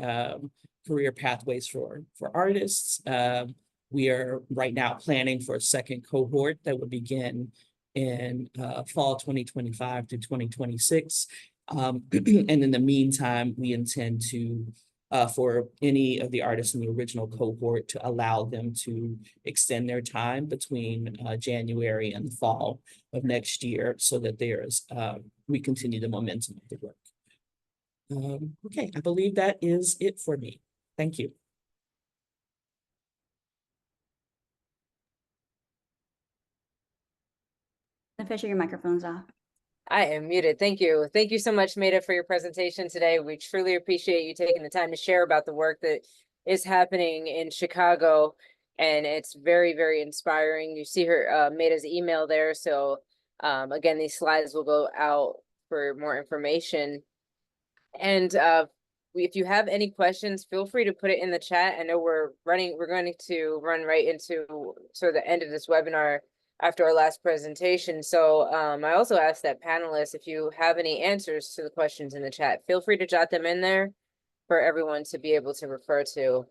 career pathways for artists. We are right now planning for a second cohort that will begin in fall 2025 to 2026. And in the meantime, we intend to, for any of the artists in the original cohort, to allow them to extend their time between January and the fall of next year so that we continue the momentum of the work. Okay, I believe that is it for me. Thank you. Fisher, your microphone's off. I am muted. Thank you. Thank you so much, Meida, for your presentation today. We truly appreciate you taking the time to share about the work that is happening in Chicago. And it's very, very inspiring. You see her Meida's email there. So again, these slides will go out for more information. And if you have any questions, feel free to put it in the chat. I know we're going to run right into sort of the end of this webinar after our last presentation. So I also asked that panelists, if you have any answers to the questions in the chat, feel free to jot them in there for everyone to be able to refer to.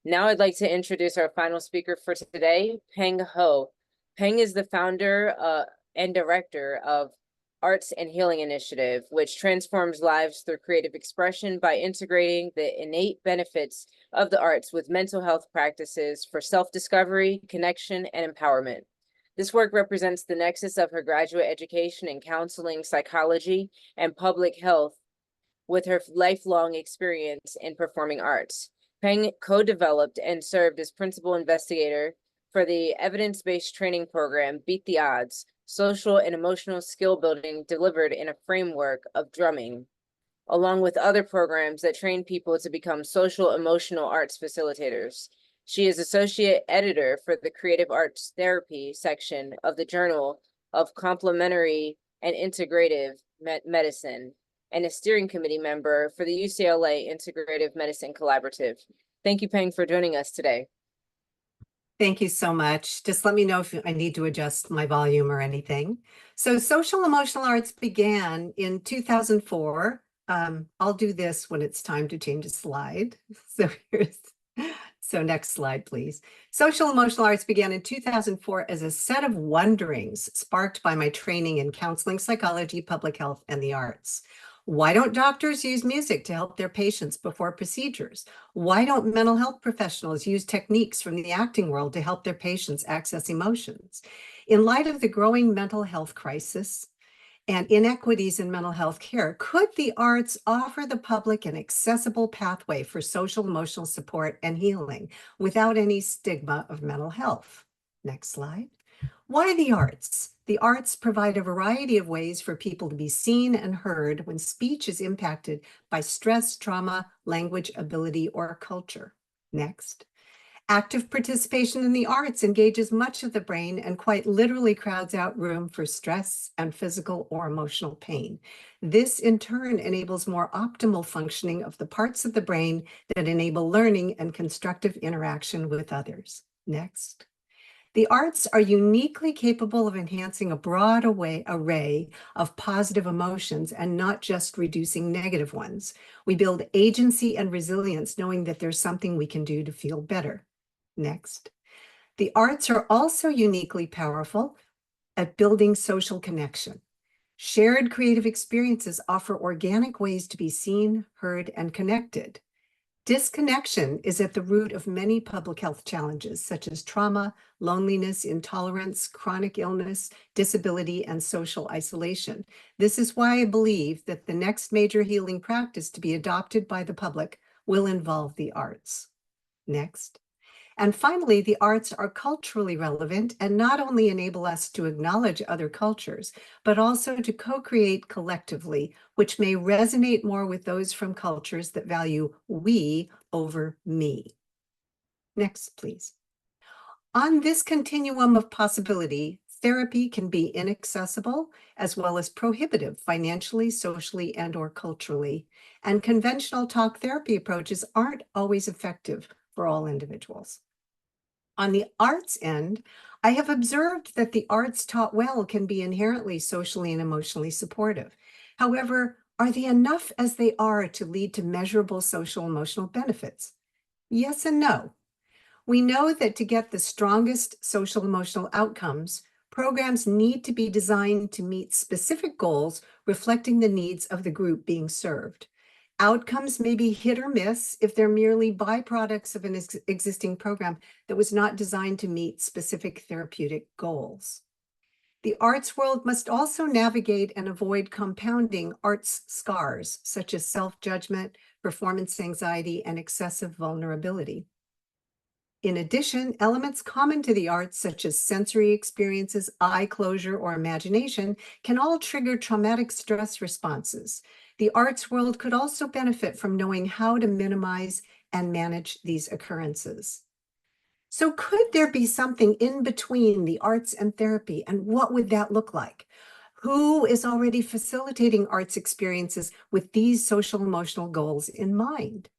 Now I'd like to introduce our final speaker for today, Peng Ho. Peng is the founder and director of Arts and Healing Initiative, which transforms lives through creative expression by integrating the innate benefits of the arts with mental health practices for self-discovery, connection, and empowerment. This work represents the nexus of her graduate education in counseling, psychology, and public health with her lifelong experience in performing arts. Peng co-developed and served as principal investigator for the evidence-based training program, Beat the Odds, social and emotional skill building delivered in a framework of drumming, along with other programs that train people to become social emotional arts facilitators. She is associate editor for the Creative Arts Therapy section of the Journal of Complementary and Integrative Medicine, and a steering committee member for the UCLA Integrative Medicine Collaborative. Thank you, Peng, for joining us today. Thank you so much. Just let me know if I need to adjust my volume or anything. So social emotional arts began in 2004. I'll do this when it's time to change a slide. So next slide, please. Social emotional arts began in 2004 as a set of wonderings sparked by my training in counseling, psychology, public health, and the arts. Why don't doctors use music to help their patients before procedures? Why don't mental health professionals use techniques from the acting world to help their patients access emotions? In light of the growing mental health crisis and inequities in mental health care, could the arts offer the public an accessible pathway for social emotional support and healing without any stigma of mental health? Next slide. Why the arts? The arts provide a variety of ways for people to be seen and heard when speech is impacted by stress, trauma, language, ability, or culture. Next. Active participation in the arts engages much of the brain and quite literally crowds out room for stress and physical or emotional pain. This in turn enables more optimal functioning of the parts of the brain that enable learning and constructive interaction with others. Next. The arts are uniquely capable of enhancing a broad array of positive emotions and not just reducing negative ones. We build agency and resilience knowing that there's something we can do to feel better. Next. The arts are also uniquely powerful at building social connection. Shared creative experiences offer organic ways to be seen, heard, and connected. Disconnection is at the root of many public health challenges, such as trauma, loneliness, intolerance, chronic illness, disability, and social isolation. This is why I believe that the next major healing practice to be adopted by the public will involve the arts. Next. And finally, the arts are culturally relevant and not only enable us to acknowledge other cultures, but also to co-create collectively, which may resonate more with those from cultures that value we over me. Next, please. On this continuum of possibility, therapy can be inaccessible as well as prohibitive financially, socially, and/or culturally. And conventional talk therapy approaches aren't always effective for all individuals. On the arts end, I have observed that the arts taught well can be inherently socially and emotionally supportive. However, are they enough as they are to lead to measurable social emotional benefits? Yes and no. We know that to get the strongest social emotional outcomes, programs need to be designed to meet specific goals reflecting the needs of the group being served. Outcomes may be hit or miss if they're merely byproducts of an existing program that was not designed to meet specific therapeutic goals. The arts world must also navigate and avoid compounding arts scars, such as self-judgment, performance anxiety, and excessive vulnerability. In addition, elements common to the arts, such as sensory experiences, eye closure, or imagination, can all trigger traumatic stress responses. The arts world could also benefit from knowing how to minimize and manage these occurrences. So could there be something in between the arts and therapy, and what would that look like? Who is already facilitating arts experiences with these social emotional goals in mind?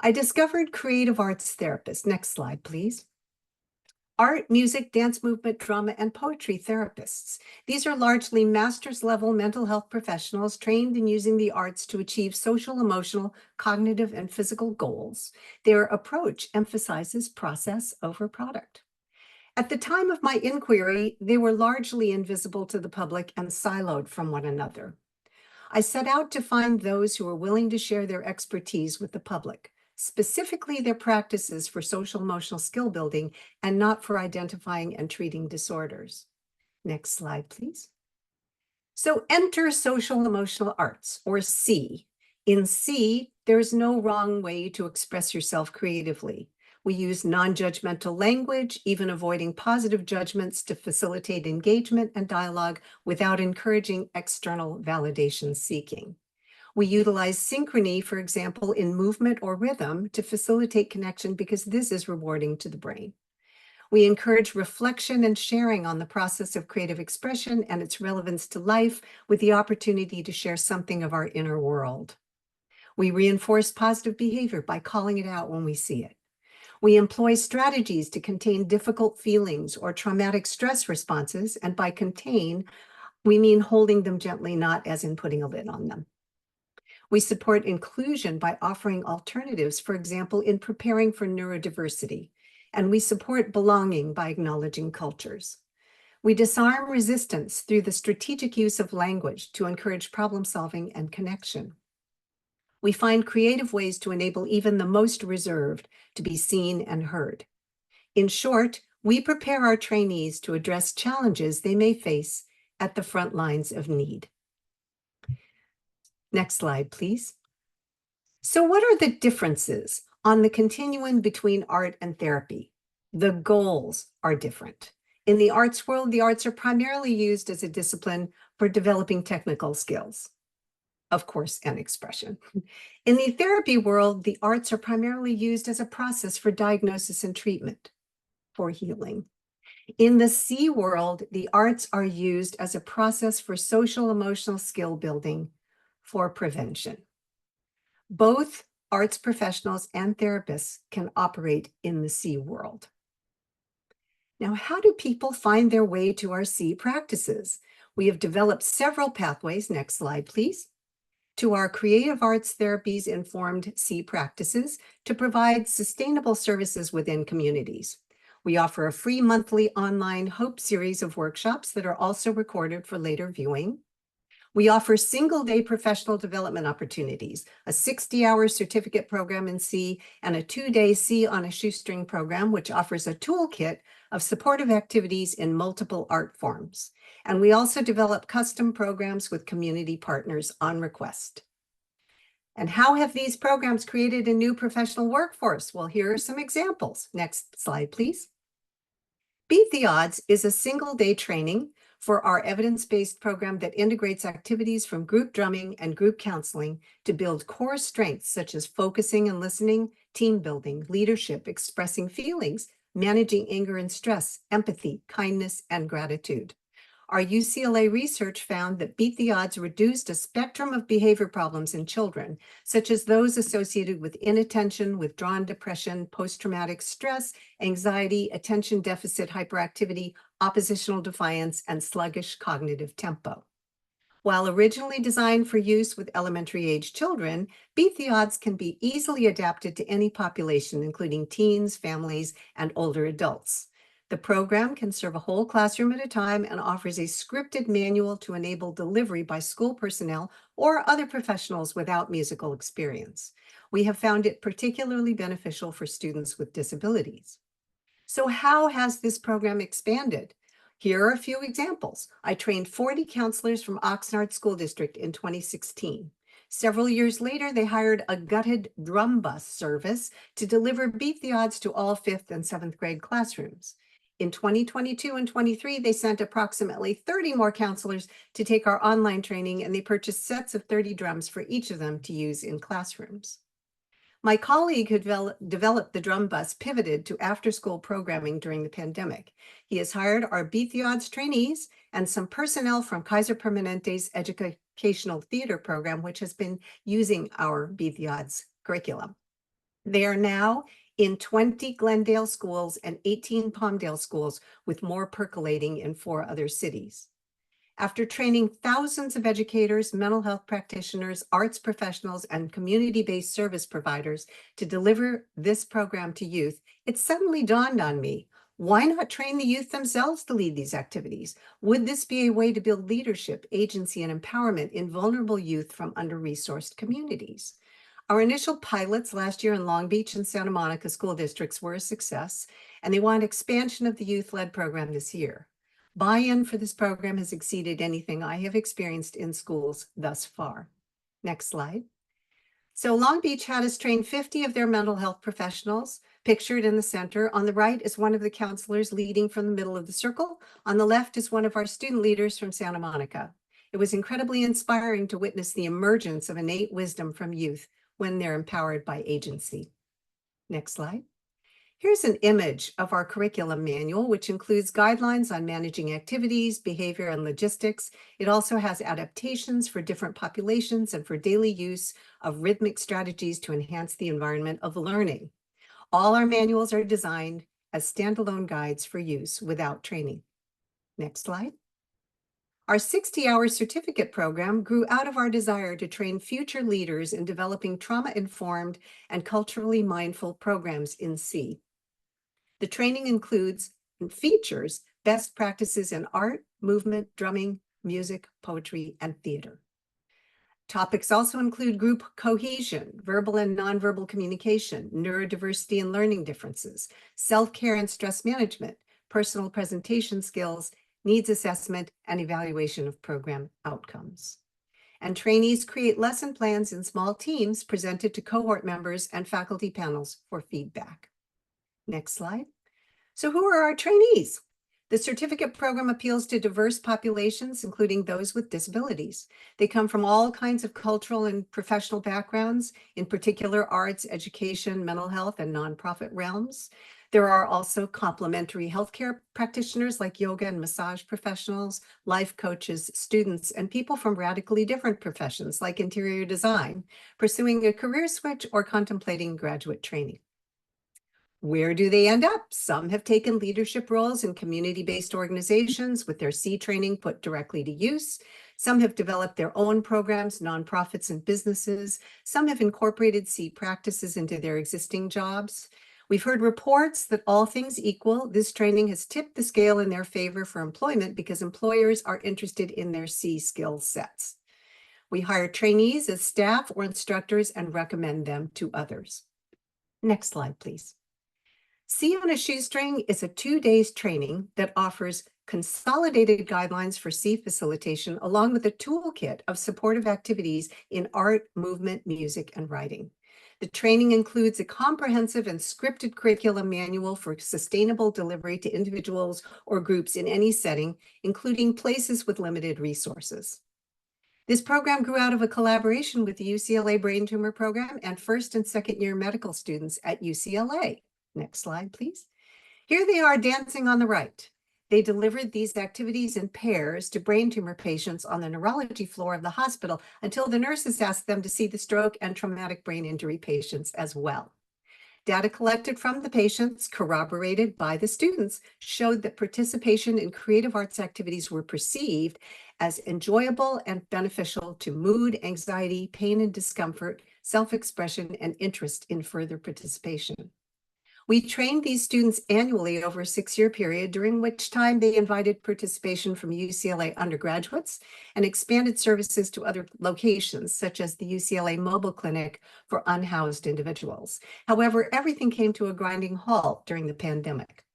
I discovered creative arts therapists. Next slide, please. Art, music, dance movement, drama, and poetry therapists. These are largely master's level mental health professionals trained in using the arts to achieve social, emotional, cognitive, and physical goals. Their approach emphasizes process over product. At the time of my inquiry, they were largely invisible to the public and siloed from one another. I set out to find those who were willing to share their expertise with the public, specifically their practices for social emotional skill building and not for identifying and treating disorders. Next slide, please. So enter social emotional arts, or C. In C, there is no wrong way to express yourself creatively. We use non-judgmental language, even avoiding positive judgments to facilitate engagement and dialogue without encouraging external validation seeking. We utilize synchrony, for example, in movement or rhythm to facilitate connection because this is rewarding to the brain. We encourage reflection and sharing on the process of creative expression and its relevance to life with the opportunity to share something of our inner world. We reinforce positive behavior by calling it out when we see it. We employ strategies to contain difficult feelings or traumatic stress responses, and by contain, we mean holding them gently, not as in putting a lid on them. We support inclusion by offering alternatives, for example, in preparing for neurodiversity, and we support belonging by acknowledging cultures. We disarm resistance through the strategic use of language to encourage problem solving and connection. We find creative ways to enable even the most reserved to be seen and heard. In short, we prepare our trainees to address challenges they may face at the front lines of need. Next slide, please. So what are the differences on the continuum between art and therapy? The goals are different. In the arts world, the arts are primarily used as a discipline for developing technical skills, of course, and expression. In the therapy world, the arts are primarily used as a process for diagnosis and treatment, for healing. In the C world, the arts are used as a process for social emotional skill building, for prevention. Both arts professionals and therapists can operate in the C world. Now, how do people find their way to our C practices? We have developed several pathways. Next slide, please. To our creative arts therapies informed C practices to provide sustainable services within communities. We offer a free monthly online Hope series of workshops that are also recorded for later viewing. We offer single-day professional development opportunities, a 60-hour certificate program in C, and a 2-day C on a shoestring program, which offers a toolkit of supportive activities in multiple art forms. And we also develop custom programs with community partners on request. And how have these programs created a new professional workforce? Well, here are some examples. Next slide, please. Beat the Odds is a single-day training for our evidence-based program that integrates activities from group drumming and group counseling to build core strengths such as focusing and listening, team building, leadership, expressing feelings, managing anger and stress, empathy, kindness, and gratitude. Our UCLA research found that Beat the Odds reduced a spectrum of behavior problems in children, such as those associated with inattention, withdrawn depression, post-traumatic stress, anxiety, attention deficit hyperactivity, oppositional defiance, and sluggish cognitive tempo. While originally designed for use with elementary age children, Beat the Odds can be easily adapted to any population, including teens, families, and older adults. The program can serve a whole classroom at a time and offers a scripted manual to enable delivery by school personnel or other professionals without musical experience. We have found it particularly beneficial for students with disabilities. So how has this program expanded? Here are a few examples. I trained 40 counselors from Oxnard School District in 2016. Several years later, they hired a gutted drum bus service to deliver Beat the Odds to all 5th and 7th grade classrooms. In 2022 and 23, they sent approximately 30 more counselors to take our online training, and they purchased sets of 30 drums for each of them to use in classrooms. My colleague who developed the drum bus pivoted to after-school programming during the pandemic. He has hired our Beat the Odds trainees and some personnel from Kaiser Permanente's educational theater program, which has been using our Beat the Odds curriculum. They are now in 20 Glendale schools and 18 Palmdale schools, with more percolating in 4 other cities. After training thousands of educators, mental health practitioners, arts professionals, and community-based service providers to deliver this program to youth, it suddenly dawned on me, why not train the youth themselves to lead these activities? Would this be a way to build leadership, agency, and empowerment in vulnerable youth from under-resourced communities? Our initial pilots last year in Long Beach and Santa Monica school districts were a success, and they want expansion of the youth-led program this year. Buy-in for this program has exceeded anything I have experienced in schools thus far. Next slide. So Long Beach had us train 50 of their mental health professionals, pictured in the center. On the right is one of the counselors leading from the middle of the circle. On the left is one of our student leaders from Santa Monica. It was incredibly inspiring to witness the emergence of innate wisdom from youth when they're empowered by agency. Next slide. Here's an image of our curriculum manual, which includes guidelines on managing activities, behavior, and logistics. It also has adaptations for different populations and for daily use of rhythmic strategies to enhance the environment of learning. All our manuals are designed as standalone guides for use without training. Next slide. Our 60-hour certificate program grew out of our desire to train future leaders in developing trauma-informed and culturally mindful programs in C. The training includes and features best practices in art, movement, drumming, music, poetry, and theater. Topics also include group cohesion, verbal and nonverbal communication, neurodiversity and learning differences, self-care and stress management, personal presentation skills, needs assessment, and evaluation of program outcomes. And trainees create lesson plans in small teams presented to cohort members and faculty panels for feedback. Next slide. So who are our trainees? The certificate program appeals to diverse populations, including those with disabilities. They come from all kinds of cultural and professional backgrounds, in particular arts, education, mental health, and nonprofit realms. There are also complementary healthcare practitioners like yoga and massage professionals, life coaches, students, and people from radically different professions like interior design, pursuing a career switch or contemplating graduate training. Where do they end up? Some have taken leadership roles in community-based organizations with their C training put directly to use. Some have developed their own programs, nonprofits, and businesses. Some have incorporated C practices into their existing jobs. We've heard reports that all things equal, this training has tipped the scale in their favor for employment because employers are interested in their C skill sets. We hire trainees as staff or instructors and recommend them to others. Next slide, please. See on a Shoestring is a 2 days training that offers consolidated guidelines for C facilitation, along with a toolkit of supportive activities in art, movement, music, and writing. The training includes a comprehensive and scripted curriculum manual for sustainable delivery to individuals or groups in any setting, including places with limited resources. This program grew out of a collaboration with the UCLA Brain Tumor Program and first and second year medical students at UCLA. Next slide, please. Here they are dancing on the right. They delivered these activities in pairs to brain tumor patients on the neurology floor of the hospital until the nurses asked them to see the stroke and traumatic brain injury patients as well. Data collected from the patients, corroborated by the students, showed that participation in creative arts activities were perceived as enjoyable and beneficial to mood, anxiety, pain and discomfort, self-expression, and interest in further participation. We trained these students annually over a 6-year period, during which time they invited participation from UCLA undergraduates and expanded services to other locations, such as the UCLA Mobile Clinic for unhoused individuals. However, everything came to a grinding halt during the pandemic.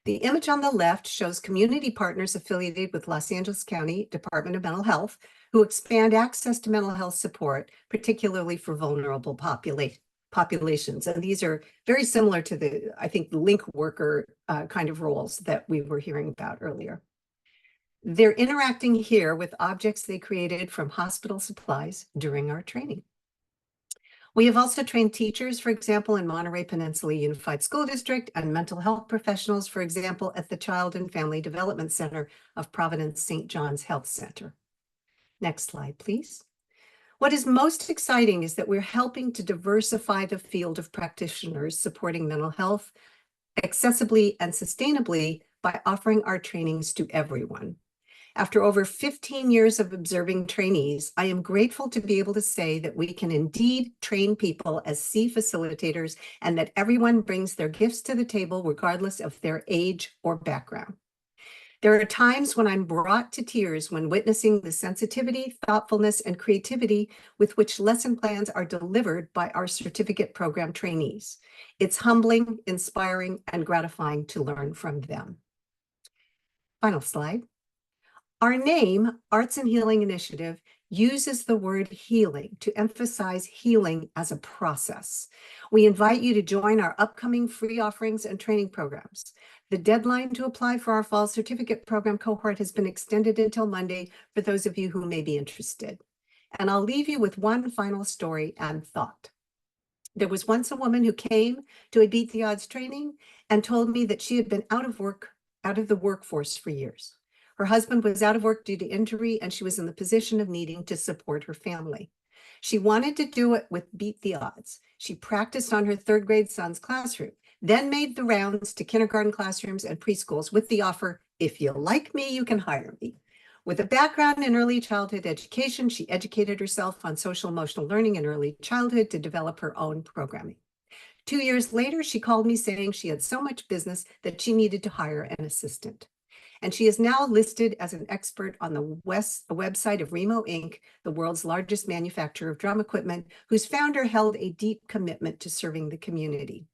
The image on the left shows community partners affiliated with Los Angeles County Department of Mental Health who expand access to mental health support, particularly for vulnerable populations. And these are very similar to the, I think, the link worker kind of roles that we were hearing about earlier. They're interacting here with objects they created from hospital supplies during our training. We have also trained teachers, for example, in Monterey Peninsula Unified School District, and mental health professionals, for example, at the Child and Family Development Center of Providence St. John's Health Center. Next slide, please. What is most exciting is that we're helping to diversify the field of practitioners supporting mental health accessibly and sustainably by offering our trainings to everyone. After over 15 years of observing trainees, I am grateful to be able to say that we can indeed train people as C facilitators and that everyone brings their gifts to the table regardless of their age or background. There are times when I'm brought to tears when witnessing the sensitivity, thoughtfulness, and creativity with which lesson plans are delivered by our certificate program trainees. It's humbling, inspiring, and gratifying to learn from them. Final slide. Our name, Arts and Healing Initiative, uses the word healing to emphasize healing as a process. We invite you to join our upcoming free offerings and training programs. The deadline to apply for our fall certificate program cohort has been extended until Monday for those of you who may be interested. And I'll leave you with one final story and thought. There was once a woman who came to a Beat the Odds training and told me that she had been out of the workforce for years. Her husband was out of work due to injury, and she was in the position of needing to support her family. She wanted to do it with Beat the Odds. She practiced on her 3rd grade son's classroom, then made the rounds to kindergarten classrooms and preschools with the offer, if you like me, you can hire me. With a background in early childhood education, she educated herself on social emotional learning in early childhood to develop her own programming. 2 years later, she called me saying she had so much business that she needed to hire an assistant. And she is now listed as an expert on the website of Remo Inc., the world's largest manufacturer of drum equipment, whose founder held a deep commitment to serving the community.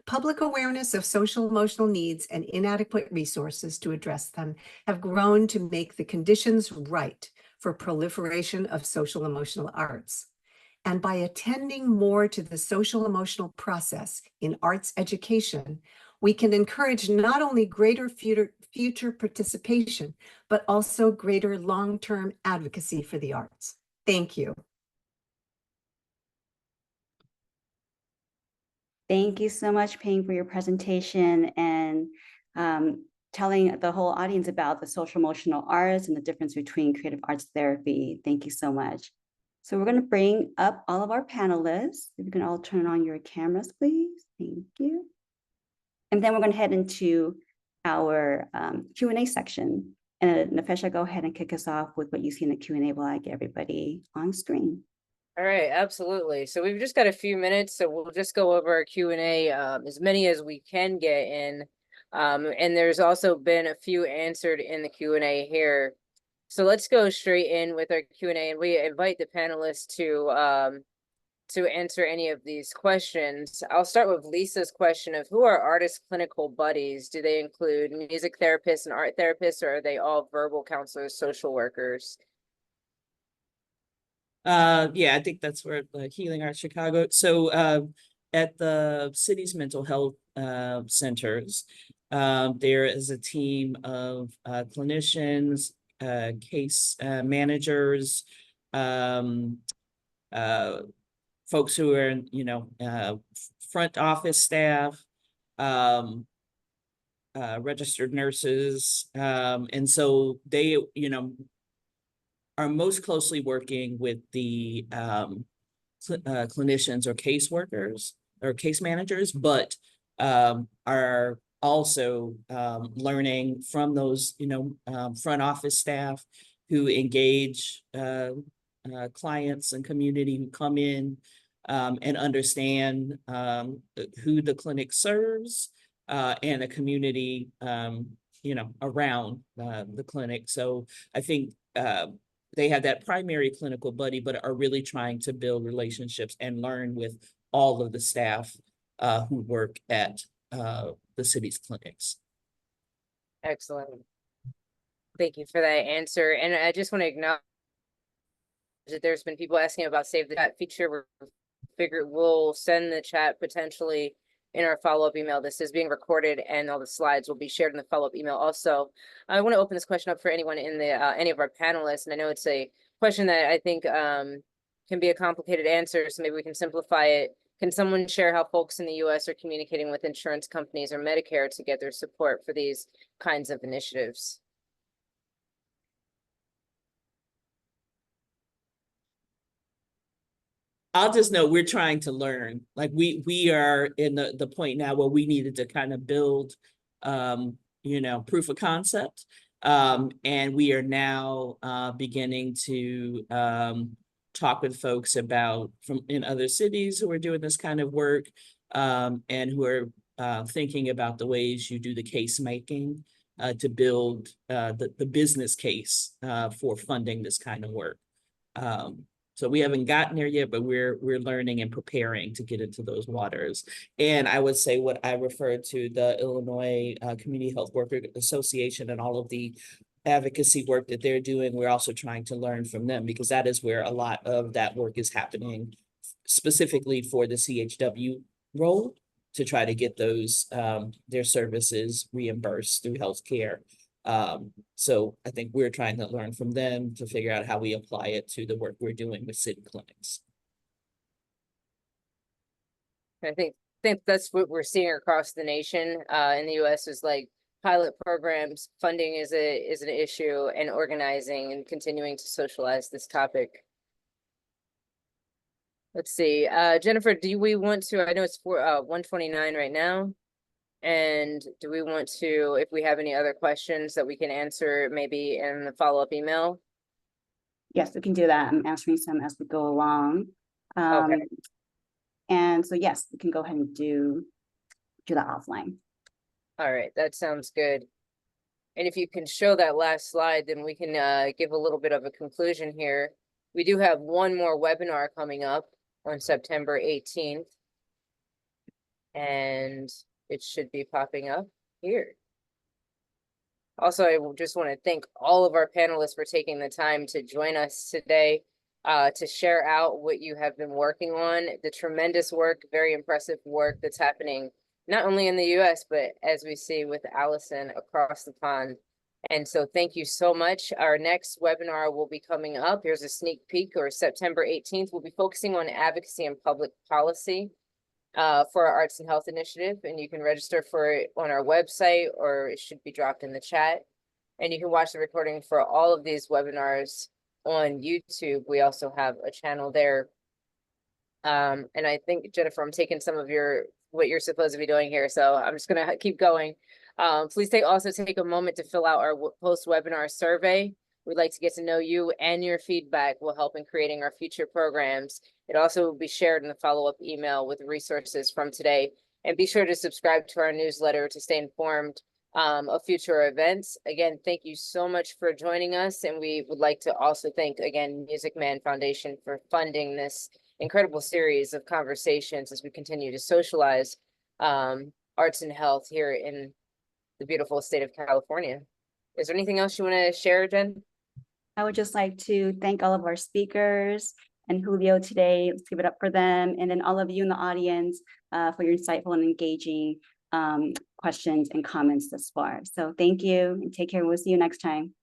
Public awareness of social emotional needs and inadequate resources to address them have grown to make the conditions right for proliferation of social emotional arts. And by attending more to the social emotional process in arts education, we can encourage not only greater future participation, but also greater long-term advocacy for the arts. Thank you. Thank you so much, Ping, for your presentation and telling the whole audience about the social emotional arts and the difference between creative arts therapy. Thank you so much. So we're going to bring up all of our panelists. If you can all turn on your cameras, please. Thank you. And then we're going to head into our Q&A section. And Nefesha, go ahead and kick us off with what you see in the Q&A while I get everybody on screen. All right, absolutely. So we've just got a few minutes, so we'll just go over our Q&A, as many as we can get in. And there's also been a few answered in the Q&A here. So let's go straight in with our Q&A, and we invite the panelists to answer any of these questions. I'll start with Lisa's question of who are artist clinical buddies? Do they include music therapists and art therapists, or are they all verbal counselors, social workers? Yeah, I think that's where the Healing Arts Chicago. So at the city's mental health centers, there is a team of clinicians, case managers, folks who are, front office staff, registered nurses. And so they, are most closely working with the clinicians or caseworkers or case managers, but are also learning from those, front office staff who engage clients and community who come in and understand who the clinic serves and a community, around the clinic. So I think they have that primary clinical buddy, but are really trying to build relationships and learn with all of the staff who work at the city's clinics. Excellent. Thank you for that answer. And I just want to acknowledge that there's been people asking about Save the Chat feature. We'll send the chat potentially in our follow-up email. This is being recorded and all the slides will be shared in the follow-up email also. I want to open this question up for anyone in the any of our panelists, and I know it's a question that I think can be a complicated answer, so maybe we can simplify it. Can someone share how folks in the US are communicating with insurance companies or Medicare to get their support for these kinds of initiatives? I'll just know we're trying to learn. Like we are in the point now where we needed to kind of build, proof of concept. And we are now beginning to talk with folks about in other cities who are doing this kind of work and who are thinking about the ways you do the case making to build the business case for funding this kind of work. So we haven't gotten there yet, but we're learning and preparing to get into those waters. And I would say what I referred to the Illinois Community Health Worker Association and all of the advocacy work that they're doing, we're also trying to learn from them because that is where a lot of that work is happening, specifically for the CHW role to try to get those their services reimbursed through healthcare. So I think we're trying to learn from them to figure out how we apply it to the work we're doing with city clinics. I think that's what we're seeing across the nation in the US is like pilot programs, funding is an issue, and organizing and continuing to socialize this topic. Let's see, Jennifer, do we want to, I know it's for 1:29 right now. And do we want to, if we have any other questions that we can answer maybe in the follow-up email? Yes, we can do that. I'm answering some as we go along. Okay. And so, yes, we can go ahead and do that offline. All right, that sounds good. And if you can show that last slide, then we can give a little bit of a conclusion here. We do have one more webinar coming up on September 18th. And it should be popping up here. Also, I just want to thank all of our panelists for taking the time to join us today to share out what you have been working on, the tremendous work, very impressive work that's happening, not only in the US, but as we see with Alison across the pond. And so thank you so much. Our next webinar will be coming up. Here's a sneak peek, or September 18th. We'll be focusing on advocacy and public policy for our Arts and Health Initiative, and you can register for it on our website, or it should be dropped in the chat. And you can watch the recording for all of these webinars on YouTube. We also have a channel there. And I think, Jennifer, I'm taking some of what you're supposed to be doing here, so I'm just gonna keep going. Please also take a moment to fill out our post-webinar survey. We'd like to get to know you, and your feedback will help in creating our future programs. It also will be shared in the follow-up email with resources from today. And be sure to subscribe to our newsletter to stay informed of future events. Again, thank you so much for joining us. And we would like to also thank, again, Music Man Foundation for funding this incredible series of conversations as we continue to socialize arts and health here in the beautiful state of California. Is there anything else you want to share, Jen? I would just like to thank all of our speakers and Julio today. Let's give it up for them. And then all of you in the audience for your insightful and engaging questions and comments thus far. So thank you and take care. We'll see you next time.